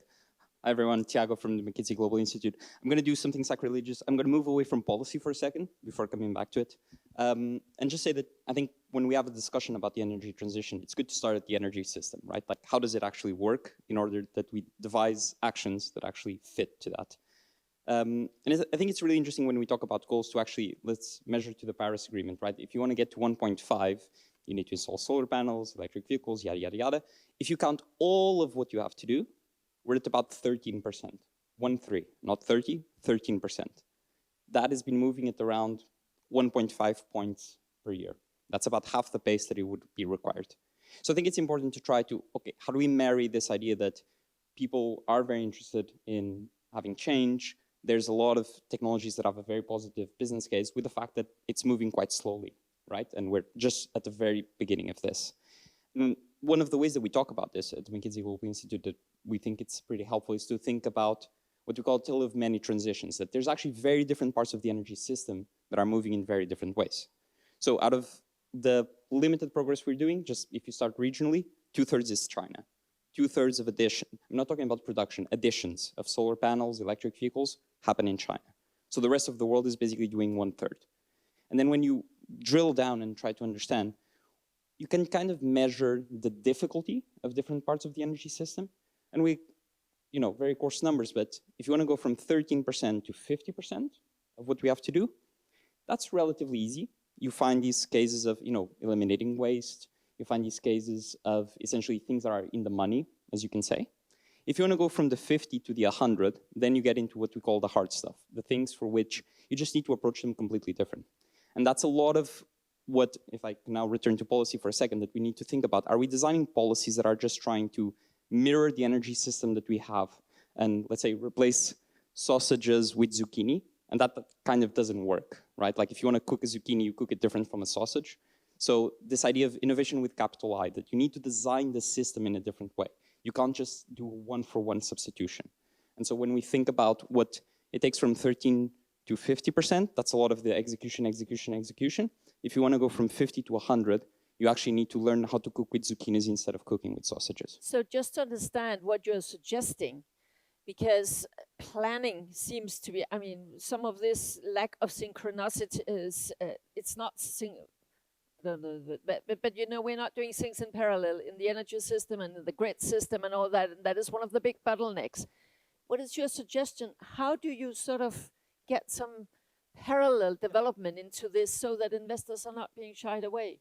Hi, everyone. Tiago from the McKinsey Global Institute. I'm going to do something sacrilegious. I'm going to move away from policy for a second before coming back to it. And just say that I think when we have a discussion about the energy transition, it's good to start at the energy system, right? Like, how does it actually work in order that we devise actions that actually fit to that? And I think it's really interesting when we talk about goals to actually, let's measure to the Paris Agreement, right? If you want to get to 1.5, you need to install solar panels, electric vehicles, yada, yada, yada. If you count all of what you have to do, we're at about 13%, 1-3, not 30, 13%. That has been moving at around 1.5 points per year. That's about half the pace that it would be required. So I think it's important to try to, okay, how do we marry this idea that people are very interested in having change? There's a lot of technologies that have a very positive business case with the fact that it's moving quite slowly, right? And we're just at the very beginning of this. And one of the ways that we talk about this at the McKinsey Global Institute that we think it's pretty helpful is to think about what we call a tale of many transitions, that there's actually very different parts of the energy system that are moving in very different ways. So out of the limited progress we're doing, just if you start regionally, 2/3 is China. 2/3 of addition, I'm not talking about production, additions of solar panels, electric vehicles happen in China. So the rest of the world is basically doing 1/3. And then when you drill down and try to understand, you can kind of measure the difficulty of different parts of the energy system. And we, very coarse numbers, but if you want to go from 13% to 50% of what we have to do, that's relatively easy. You find these cases of, eliminating waste. You find these cases of essentially things that are in the money, as you can say. If you want to go from the 50 to the 100, then you get into what we call the hard stuff, the things for which you just need to approach them completely different. And that's a lot of what, if I can now return to policy for a second, that we need to think about. Are we designing policies that are just trying to mirror the energy system that we have and, let's say, replace sausages with zucchini? And that kind of doesn't work, right? Like if you want to cook a zucchini, you cook it different from a sausage. So this idea of innovation with capital I, that you need to design the system in a different way. You can't just do a one-for-one substitution. And so when we think about what it takes from 13 to 50%, that's a lot of the execution. If you want to go from 50 to 100, you actually need to learn how to cook with zucchinis instead of cooking with sausages. So just to understand what you're suggesting, because planning seems to be, some of this lack of synchronicity is, it's not but we're not doing things in parallel in the energy system and the grid system and all that, and that is one of the big bottlenecks. What is your suggestion? How do you sort of get some parallel development into this so that investors are not being shied away?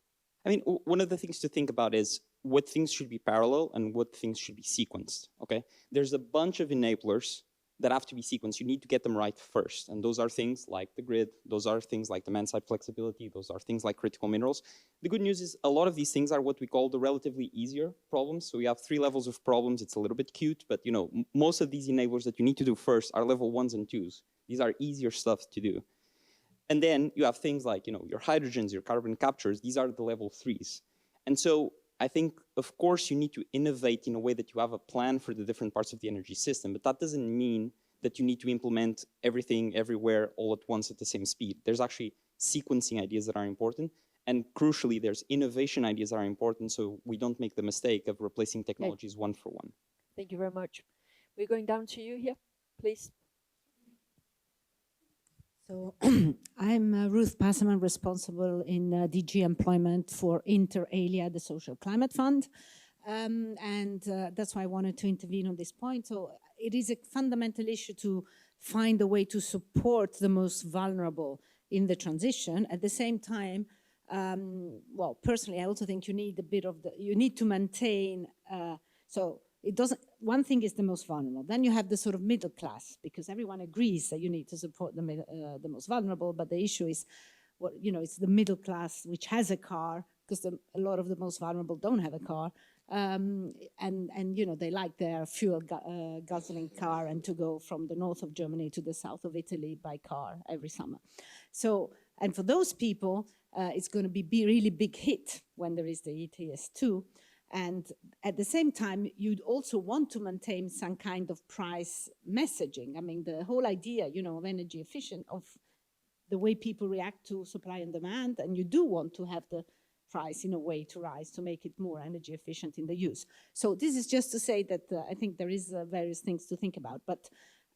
One of the things to think about is what things should be parallel and what things should be sequenced, okay? There's a bunch of enablers that have to be sequenced. You need to get them right first. And those are things like the grid. Those are things like demand-side flexibility. Those are things like critical minerals. The good news is a lot of these things are what we call the relatively easier problems. So we have 3 levels of problems. It's a little bit cute, but most of these enablers that you need to do first are level 1s and 2s. These are easier stuff to do. And then you have things like, your hydrogens, your carbon captures. These are the level 3s. And so I think, of course, you need to innovate in a way that you have a plan for the different parts of the energy system, but that doesn't mean that you need to implement everything everywhere all at once at the same speed. There's actually sequencing ideas that are important, and crucially, there's innovation ideas that are important, so we don't make the mistake of replacing technologies one for one. Thank you very much. We're going down to you here, please. So I'm Ruth Passaman, responsible in DG Employment for Inter Alia, the Social Climate Fund. And that's why I wanted to intervene on this point. So it is a fundamental issue to find a way to support the most vulnerable in the transition. At the same time, personally, I also think you need you need to maintain, one thing is the most vulnerable. Then you have the sort of middle class, because everyone agrees that you need to support the most vulnerable, but the issue is, it's the middle class which has a car, because a lot of the most vulnerable don't have a car. and you know, they like their guzzling car and to go from the north of Germany to the south of Italy by car every summer. So, and for those people, it's going to be really big hit when there is the ETS2. And at the same time, you'd also want to maintain some kind of price messaging. I mean, the whole idea, you know, of energy efficient, of the way people react to supply and demand, and you do want to have the price in a way to rise to make it more energy efficient in the use. So this is just to say that I think there is various things to think about. But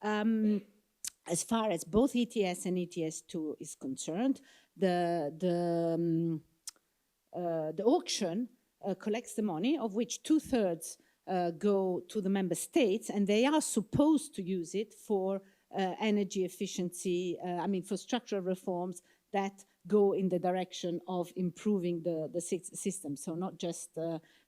as far as both ETS and ETS2 is concerned, the auction collects the money, of which 2/3 go to the member states, and they are supposed to use it for energy efficiency, for structural reforms that go in the direction of improving the system. So not just,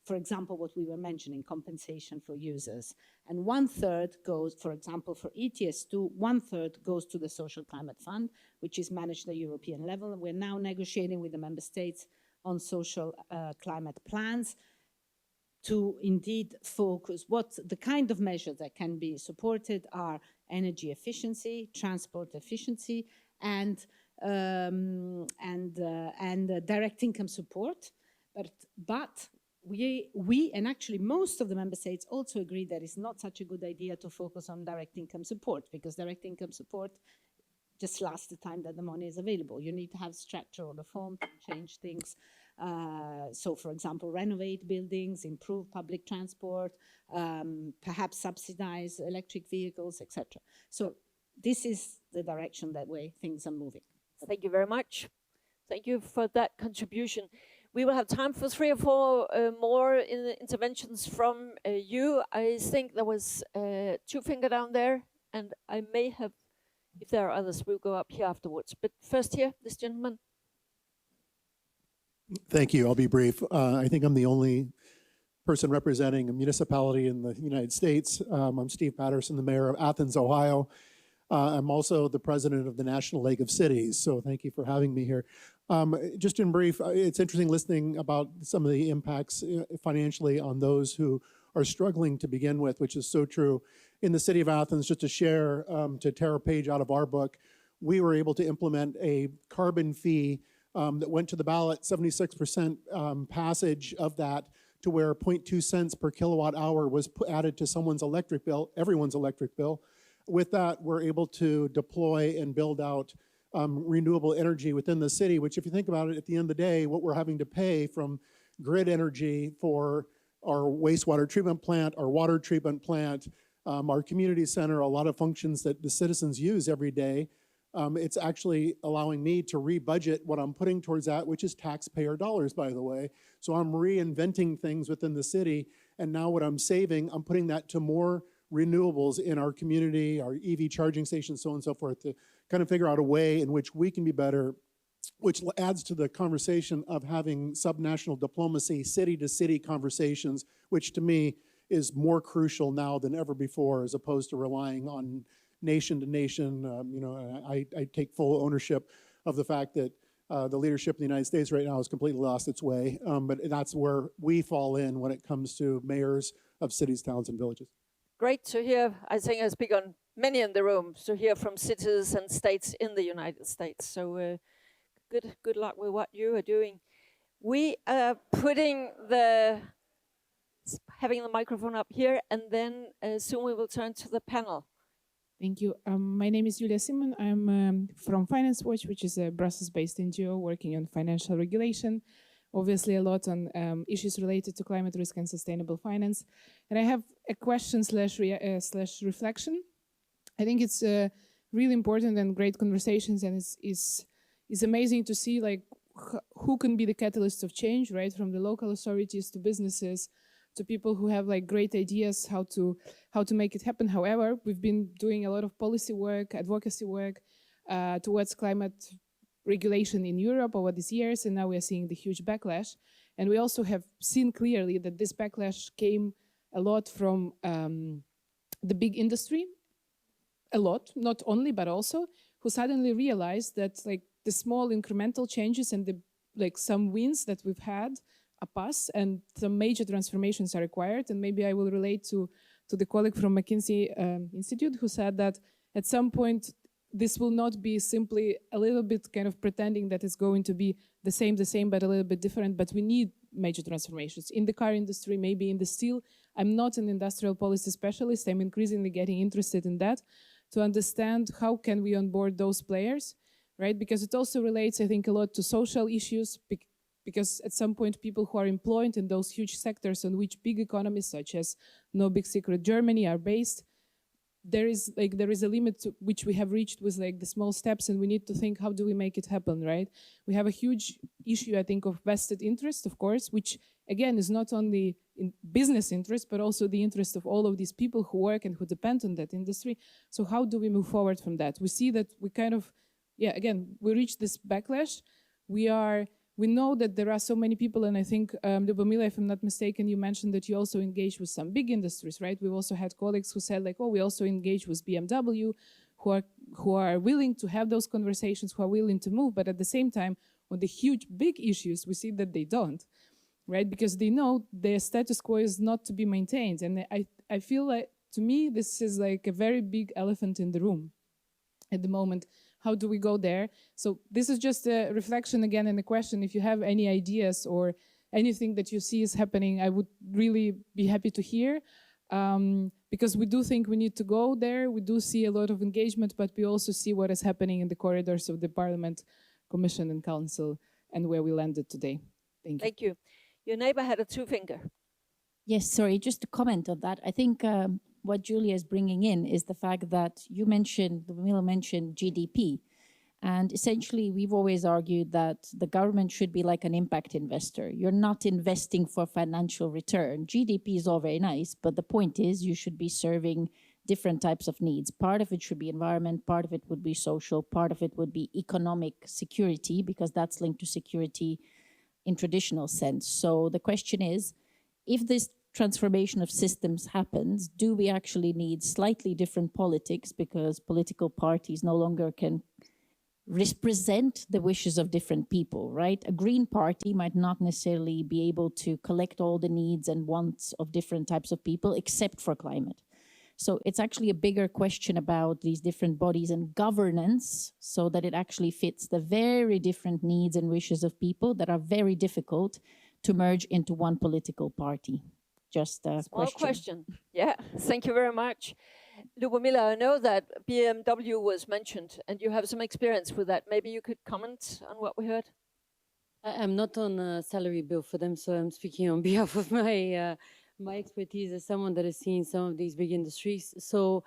for example, what we were mentioning, compensation for users. And 1/3 goes, for example, for ETS2, 1/3 goes to the Social Climate Fund, which is managed at the European level. And we're now negotiating with the member states on social climate plans to indeed focus what the kind of measures that can be supported are energy efficiency, transport efficiency, and direct income support. But we and actually most of the member states also agree that it's not such a good idea to focus on direct income support, because direct income support just lasts the time that the money is available. You need to have structural reform to change things. So, for example, renovate buildings, improve public transport, perhaps subsidize electric vehicles, etc. So this is the direction that way things are moving. Thank you very much. Thank you for that contribution. We will have time for 3 or 4 more interventions from you. I think there was 2 finger down there, and I may have, if there are others, we'll go up here afterwards. But first here, this gentleman. Thank you. I'll be brief. I think I'm the only person representing a municipality in the United States. I'm Steve Patterson, the mayor of Athens, Ohio. I'm also the president of the National League of Cities, so thank you for having me here. Just in brief, it's interesting listening about some of the impacts financially on those who are struggling to begin with, which is so true. In the city of Athens, just to share, to tear a page out of our book, we were able to implement a carbon fee that went to the ballot, 76% passage of that, to where 0.2 cents per kilowatt hour was added to someone's electric bill, everyone's electric bill. With that, we're able to deploy and build out renewable energy within the city, which if you think about it, at the end of the day, what we're having to pay from grid energy for our wastewater treatment plant, our water treatment plant, our community center, a lot of functions that the citizens use every day, it's actually allowing me to rebudget what I'm putting towards that, which is taxpayer dollars, by the way. So I'm reinventing things within the city, and now what I'm saving, I'm putting that to more renewables in our community, our EV charging stations, so on and so forth, to kind of figure out a way in which we can be better, which adds to the conversation of having subnational diplomacy, city-to-city conversations, which to me is more crucial now than ever before, as opposed to relying on nation to nation. I take full ownership of the fact that the leadership in the United States right now has completely lost its way, but that's where we fall in when it comes to mayors of cities, towns, and villages. Great to hear. I think I speak on many in the room to hear from cities and states in the United States. So good luck with what you are doing. We are having the microphone up here, and then soon we will turn to the panel. Thank you. My name is Julia Simon. I'm from Finance Watch, which is a Brussels-based NGO working on financial regulation, obviously a lot on issues related to climate risk and sustainable finance. And I have a question slash reflection. I think it's really important and great conversations, and it's amazing to see like who can be the catalyst of change, right? From the local authorities to businesses, to people who have like great ideas how to make it happen. However, we've been doing a lot of policy work, advocacy work towards climate regulation in Europe over these years, and now we are seeing the huge backlash. And we also have seen clearly that this backlash came a lot from the big industry, a lot, not only, but also, who suddenly realized that like the small incremental changes and the like some wins that we've had a pass and some major transformations are required. And maybe I will relate to the colleague from McKinsey Institute who said that at some point, this will not be simply a little bit kind of pretending that it's going to be the same, but a little bit different, but we need major transformations. In the car industry, maybe in the steel. I'm not an industrial policy specialist. I'm increasingly getting interested in that to understand how can we onboard those players, right? Because it also relates, I think, a lot to social issues, because at some point, people who are employed in those huge sectors on which big economies, such as, no big secret, Germany, are based, there is a limit to which we have reached with like the small steps, and we need to think, how do we make it happen, right? We have a huge issue, I think, of vested interest, of course, which again is not only in business interest, but also the interest of all of these people who work and who depend on that industry. So how do we move forward from that? We see that we kind of, again, we reach this backlash. We know that there are so many people, and I think, Lubomila, if I'm not mistaken, you mentioned that you also engage with some big industries, right? We've also had colleagues who said like, oh, we also engage with BMW, who are willing to have those conversations, who are willing to move, but at the same time, on the huge, big issues, we see that they don't, right? Because they know their status quo is not to be maintained. And I feel like, to me, this is like a very big elephant in the room at the moment. How do we go there? So this is just a reflection again and a question. If you have any ideas or anything that you see is happening, I would really be happy to hear. Because we do think we need to go there. We do see a lot of engagement, but we also see what is happening in the corridors of the Parliament, Commission and Council, and where we landed today. Thank you. Thank you. Your neighbor had a two-finger. Yes, sorry, just to comment on that. I think what Julia is bringing in is the fact that Lubomila mentioned GDP. And essentially, we've always argued that the government should be like an impact investor. You're not investing for financial return. GDP is all very nice, but the point is you should be serving different types of needs. Part of it should be environment, part of it would be social, part of it would be economic security, because that's linked to security in traditional sense. So the question is, if this transformation of systems happens, do we actually need slightly different politics, because political parties no longer can represent the wishes of different people, right? A green party might not necessarily be able to collect all the needs and wants of different types of people, except for climate. So it's actually a bigger question about these different bodies and governance, so that it actually fits the very different needs and wishes of people that are very difficult to merge into one political party. Just a Small question. Yeah, thank you very much. Lubomila, I know that BMW was mentioned, and you have some experience with that. Maybe you could comment on what we heard? I'm not on a salary bill for them, so I'm speaking on behalf of my my expertise as someone that has seen some of these big industries. So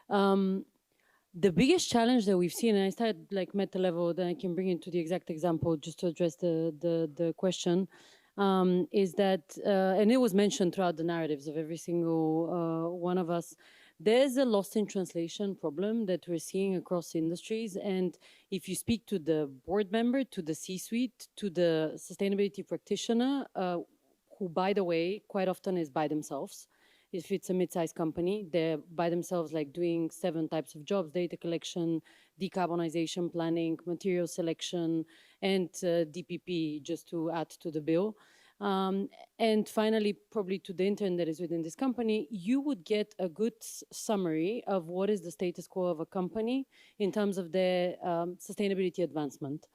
the biggest challenge that we've seen, and I started like meta level, then I can bring it to the exact example just to address the question, is that, and it was mentioned throughout the narratives of every single one of us, there's a lost in translation problem that we're seeing across industries. And if you speak to the board member, to the C-suite, to the sustainability practitioner, who, by the way, quite often is by themselves. If it's a mid-sized company, they're by themselves, like doing 7 types of jobs: data collection, decarbonization planning, material selection, and DPP, just to add to the bill. And finally, probably to the intern that is within this company, you would get a good summary of what is the status quo of a company in terms of their sustainability advancement.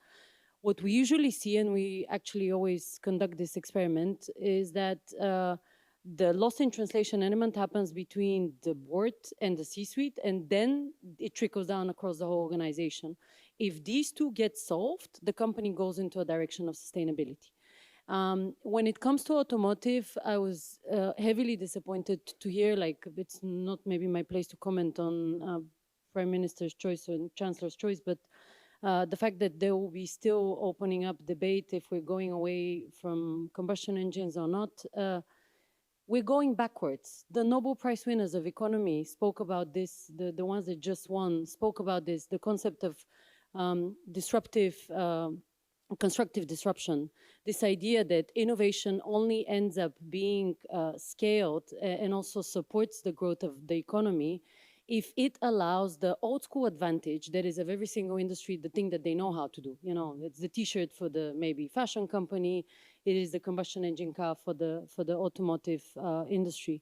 What we usually see, and we actually always conduct this experiment, is that the lost in translation element happens between the board and the C-suite, and then it trickles down across the whole organization. If these two get solved, the company goes into a direction of sustainability. When it comes to automotive, I was heavily disappointed to hear, like, it's not maybe my place to comment on Prime Minister's choice or Chancellor's choice, but the fact that there will be still opening up debate if we're going away from combustion engines or not, we're going backwards. The Nobel Prize winners of economy spoke about this, the ones that just won spoke about this, the concept of constructive disruption, this idea that innovation only ends up being scaled and also supports the growth of the economy if it allows the old school advantage that is of every single industry, the thing that they know how to do. You know, it's the T-shirt for the maybe fashion company, it is the combustion engine car for the automotive industry,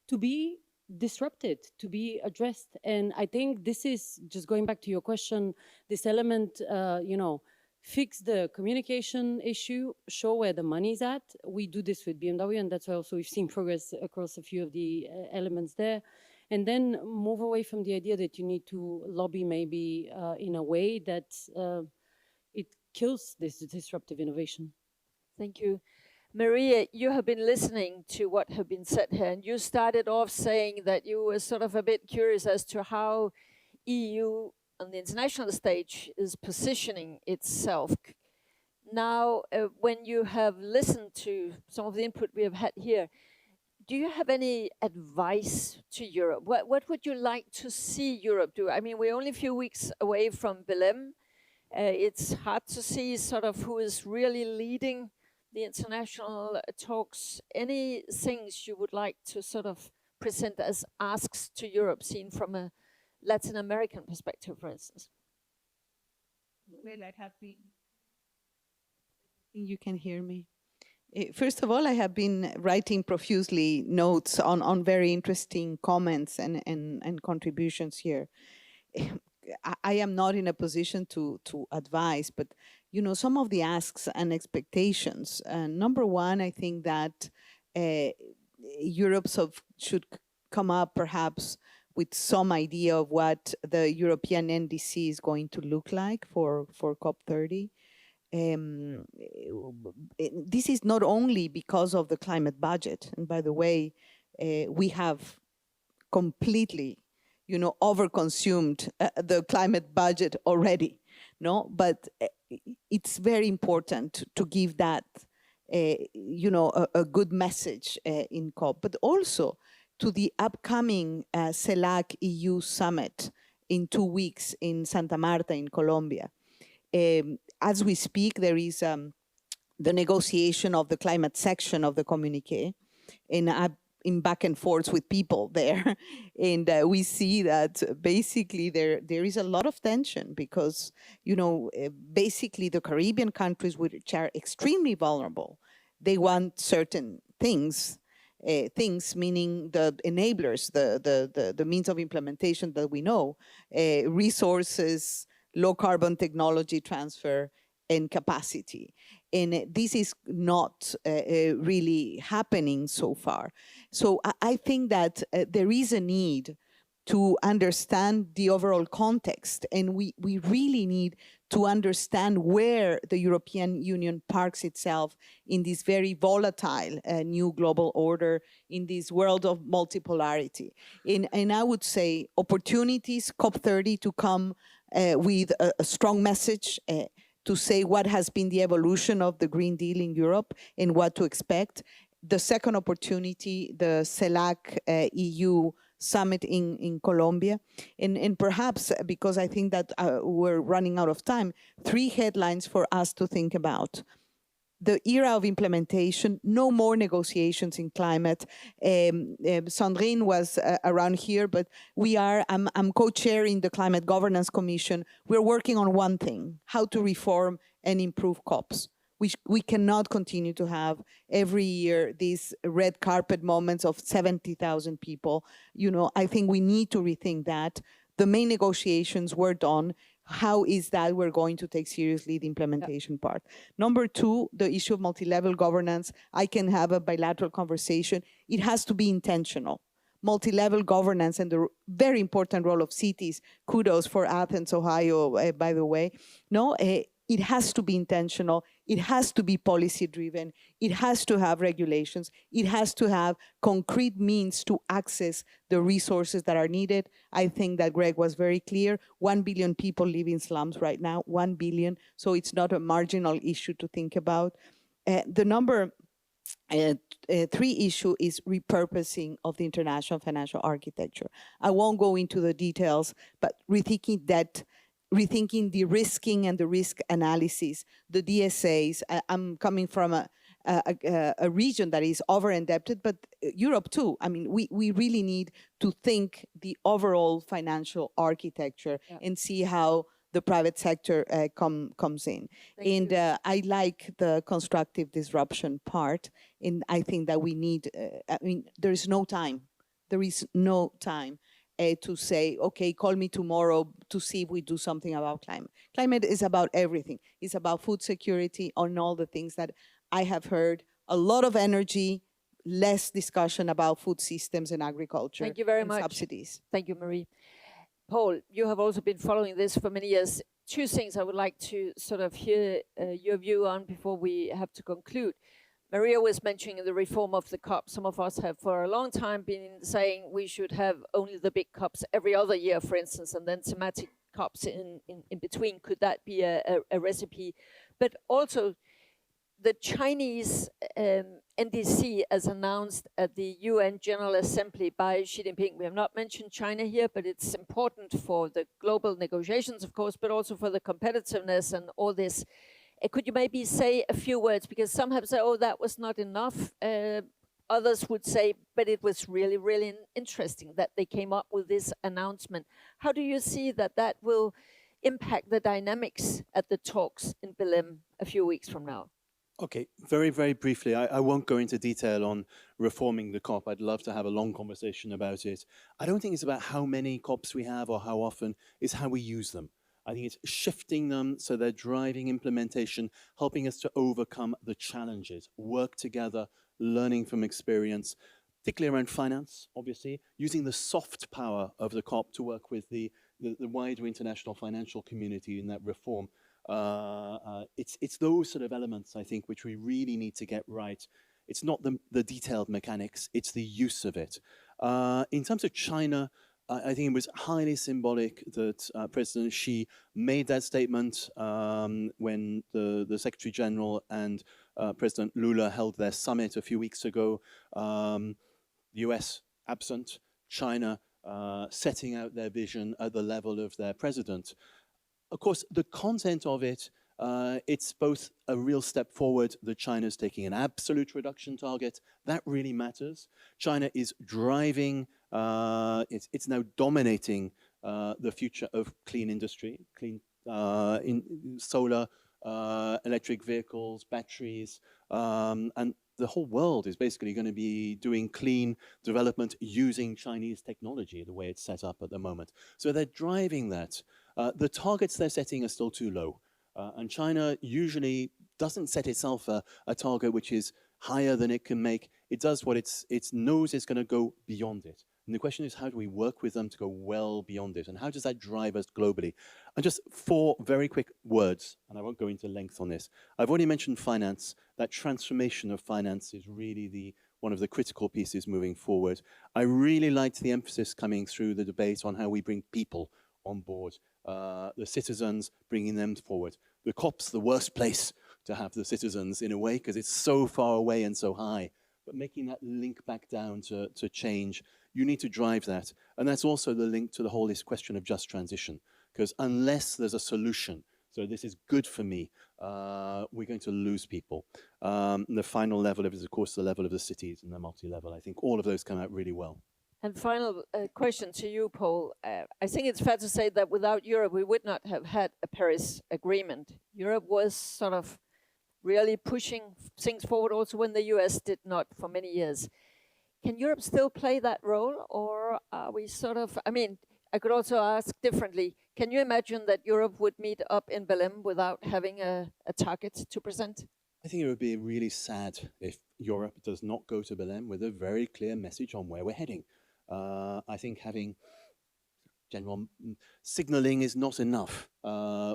to be disrupted, to be addressed. And I think this is, just going back to your question, this element, you know, fix the communication issue, show where the money's at. We do this with BMW, and that's why also we've seen progress across a few of the elements there. And then move away from the idea that you need to lobby maybe in a way that it kills this disruptive innovation. Thank you. Maria, you have been listening to what have been said here, and you started off saying that you were sort of a bit curious as to how EU on the international stage is positioning itself. Now, when you have listened to some of the input we have had here, do you have any advice to Europe? What would you like to see Europe do? I mean, we're only a few weeks away from Belém. It's hard to see sort of who is really leading the international talks. Any things you would like to sort of present as asks to Europe, seen from a Latin American perspective, for instance? Well, I have been. You can hear me. First of all, I have been writing profusely notes on very interesting comments and contributions here. I am not in a position to advise, but you know, some of the asks and expectations. Number one, I think that Europe should come up perhaps with some idea of what the European NDC is going to look like for COP30. This is not only because of the climate budget, and by the way, we have completely, you know, overconsumed the climate budget already, no? But it's very important to give that, you know, a good message in COP, but also to the upcoming CELAC EU summit in 2 weeks in Santa Marta in Colombia. As we speak, there is the negotiation of the climate section of the communique, and I've in back and forth with people there, and we see that basically there is a lot of tension because, you know, basically the Caribbean countries, which are extremely vulnerable, they want certain things, meaning the enablers, the means of implementation that we know, resources, low carbon technology transfer, and capacity. And this is not really happening so far. So I think that there is a need to understand the overall context, and we really need to understand where the European Union parks itself in this very volatile new global order, in this world of multipolarity. And I would say opportunities, COP30, to come with a strong message, to say what has been the evolution of the Green Deal in Europe and what to expect. The second opportunity, the CELAC EU summit in Colombia. And perhaps, because I think that we're running out of time, 3 headlines for us to think about. The era of implementation, no more negotiations in climate. Sandrine was around here, but I'm co-chairing the Climate Governance Commission. We're working on one thing, how to reform and improve COPs. We cannot continue to have every year these red carpet moments of 70,000 people. You know, I think we need to rethink that. The main negotiations were done. How is that we're going to take seriously the implementation part? Number 2, the issue of multi-level governance. I can have a bilateral conversation. It has to be intentional. Multi-level governance and the very important role of cities. Kudos for Athens, Ohio, by the way. No, it has to be intentional. It has to be policy-driven. It has to have regulations. It has to have concrete means to access the resources that are needed. I think that Greg was very clear. 1 billion people live in slums right now, 1 billion. So it's not a marginal issue to think about. The number 3 issue is repurposing of the international financial architecture. I won't go into the details, but rethinking debt, rethinking the risking and the risk analysis, the DSAs. I'm coming from a region that is over-indebted, but Europe too. I mean, we really need to think the overall financial architecture and see how the private sector comes in. I like the constructive disruption part, and I think that we need, I mean, there is no time. There is no time to say, okay, call me tomorrow to see if we do something about climate. Climate is about everything. It's about food security on all the things that I have heard. A lot of energy, less discussion about food systems and agriculture. Thank you very and much. Subsidies. Thank you, Marie. Paul, you have also been following this for many years. Two things I would like to sort of hear your view on before we have to conclude. Maria was mentioning the reform of the COP. Some of us have for a long time been saying we should have only the big COPs every other year, for instance, and then thematic COPs in between. Could that be a recipe? But also the Chinese NDC, as announced at the UN General Assembly by Xi Jinping. We have not mentioned China here, but it's important for the global negotiations, of course, but also for the competitiveness and all this. Could you maybe say a few words? Because some have said, oh, that was not enough. Others would say, but it was really, really interesting that they came up with this announcement. How do you see that that will impact the dynamics at the talks in Belém a few weeks from now? Okay, very, very briefly, I won't go into detail on reforming the COP. I'd love to have a long conversation about it. I don't think it's about how many COPs we have or how often, it's how we use them. I think it's shifting them so they're driving implementation, helping us to overcome the challenges, work together, learning from experience, particularly around finance, obviously, using the soft power of the COP to work with the wider international financial community in that reform. It's those sort of elements, I think, which we really need to get right. It's not the detailed mechanics, it's the use of it. In terms of China, I think it was highly symbolic that President Xi made that statement when the Secretary General and President Lula held their summit a few weeks ago. The US absent, China setting out their vision at the level of their president. Of course, the content of it, it's both a real step forward that China's taking an absolute reduction target. That really matters. China is driving, it's now dominating the future of clean industry, clean in solar, electric vehicles, batteries, and the whole world is basically going to be doing clean development using Chinese technology, the way it's set up at the moment. So they're driving that. The targets they're setting are still too low. And China usually doesn't set itself a target which is higher than it can make. It does what it knows is going to go beyond it. And the question is, how do we work with them to go well beyond it? And how does that drive us globally? And just 4 very quick words, and I won't go into length on this. I've already mentioned finance. That transformation of finance is really one of the critical pieces moving forward. I really liked the emphasis coming through the debate on how we bring people on board, the citizens, bringing them forward. The COP's the worst place to have the citizens in a way because it's so far away and so high. But making that link back down to change, you need to drive that. And that's also the link to the whole this question of just transition. Because unless there's a solution, so this is good for me, we're going to lose people. The final level of it is, of course, the level of the cities and the multi-level. I think all of those come out really well. And final question to you, Paul. I think it's fair to say that without Europe, we would not have had a Paris Agreement. Europe was sort of really pushing things forward also when the US did not for many years. Can Europe still play that role, or are we sort of, I mean, I could also ask differently. Can you imagine that Europe would meet up in Belém without having a target to present? I think it would be really sad if Europe does not go to Belém with a very clear message on where we're heading. I think having general signaling is not enough.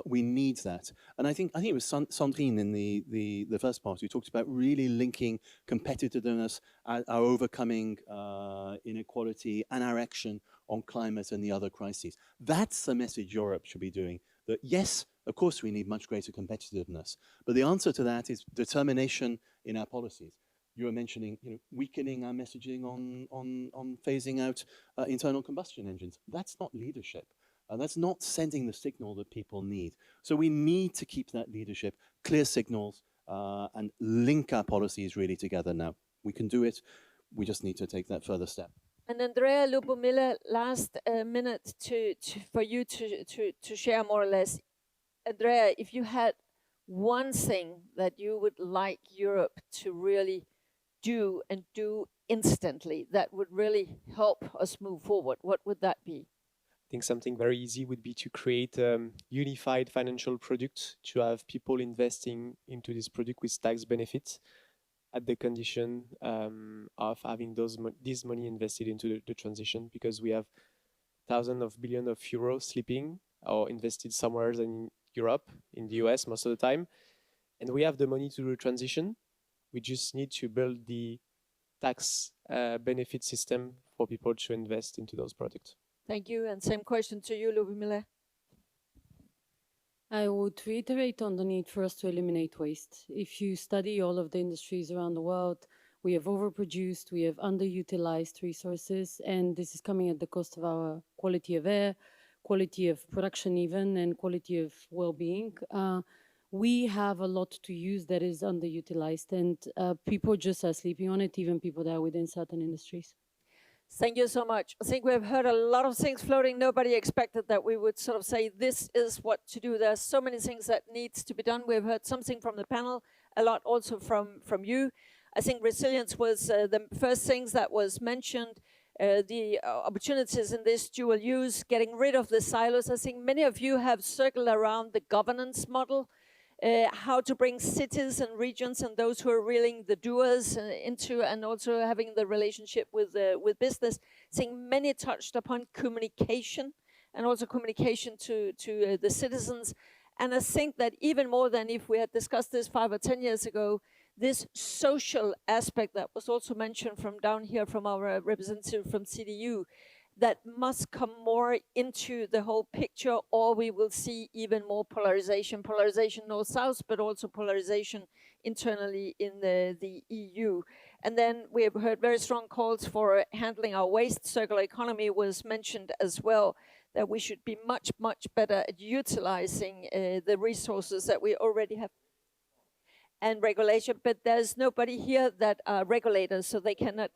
We need that. And I think it was Sandrine in the first part who talked about really linking competitiveness, our overcoming inequality, and our action on climate and the other crises. That's the message Europe should be doing. That yes, of course we need much greater competitiveness, but the answer to that is determination in our policies. You were mentioning, weakening our messaging on phasing out internal combustion engines. That's not leadership. That's not sending the signal that people need. So we need to keep that leadership, clear signals, and link our policies really together now. We can do it. We just need to take that further step. And Andrea Lubomila, last minute for you to share more or less. Andrea, if you had one thing that you would like Europe to really do and do instantly that would really help us move forward, what would that be? I think something very easy would be to create a unified financial product, to have people investing into this product with tax benefits at the condition of having this money invested into the transition, because we have thousands of billions of euros sleeping or invested somewhere in Europe, in the US most of the time. And we have the money to do the transition. We just need to build the tax benefit system for people to invest into those products. Thank you. And same question to you, Lubomila. I would reiterate on the need for us to eliminate waste. If you study all of the industries around the world, we have overproduced, we have underutilized resources, and this is coming at the cost of our quality of air, quality of production even, and quality of well-being. We have a lot to use that is underutilized, and people just are sleeping on it, even people that are within certain industries. Thank you so much. I think we've heard a lot of things floating. Nobody expected that we would sort of say, this is what to do. There are so many things that needs to be done. We've heard something from the panel, a lot also from you. I think resilience was the first things that was mentioned, the opportunities in this dual use, getting rid of the silos. I think many of you have circled around the governance model, how to bring cities and regions and those who are really the doers into, and also having the relationship with business. I think many touched upon communication and also communication to the citizens. And I think that even more than if we had discussed this 5 or 10 years ago, this social aspect that was also mentioned from down here from our representative from CDU, that must come more into the whole picture, or we will see even more polarization north-south, but also polarization internally in the EU. And then we have heard very strong calls for handling our waste. Circular economy was mentioned as well, that we should be much, much better at utilizing the resources that we already have. And regulation, but there's nobody here that are regulators, so they cannot.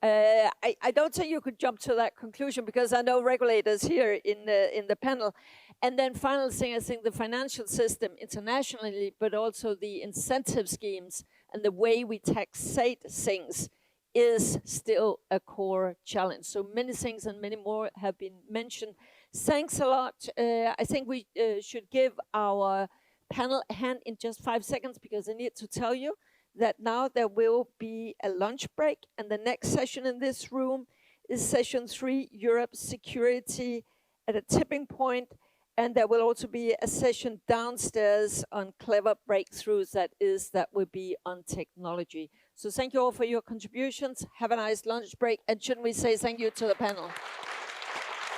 I don't think you could jump to that conclusion, because I know regulators here in the panel. And then final thing, I think the financial system internationally, but also the incentive schemes and the way we taxate things is still a core challenge. So many things and many more have been mentioned. Thanks a lot. I think we should give our panel a hand in just 5 seconds, because I need to tell you that now there will be a lunch break, and the next session in this room is session 3, Europe Security at a Tipping Point, and there will also be a session downstairs on clever breakthroughs that will be on technology. So thank you all for your contributions. Have a nice lunch break, and shouldn't we say thank you to the panel?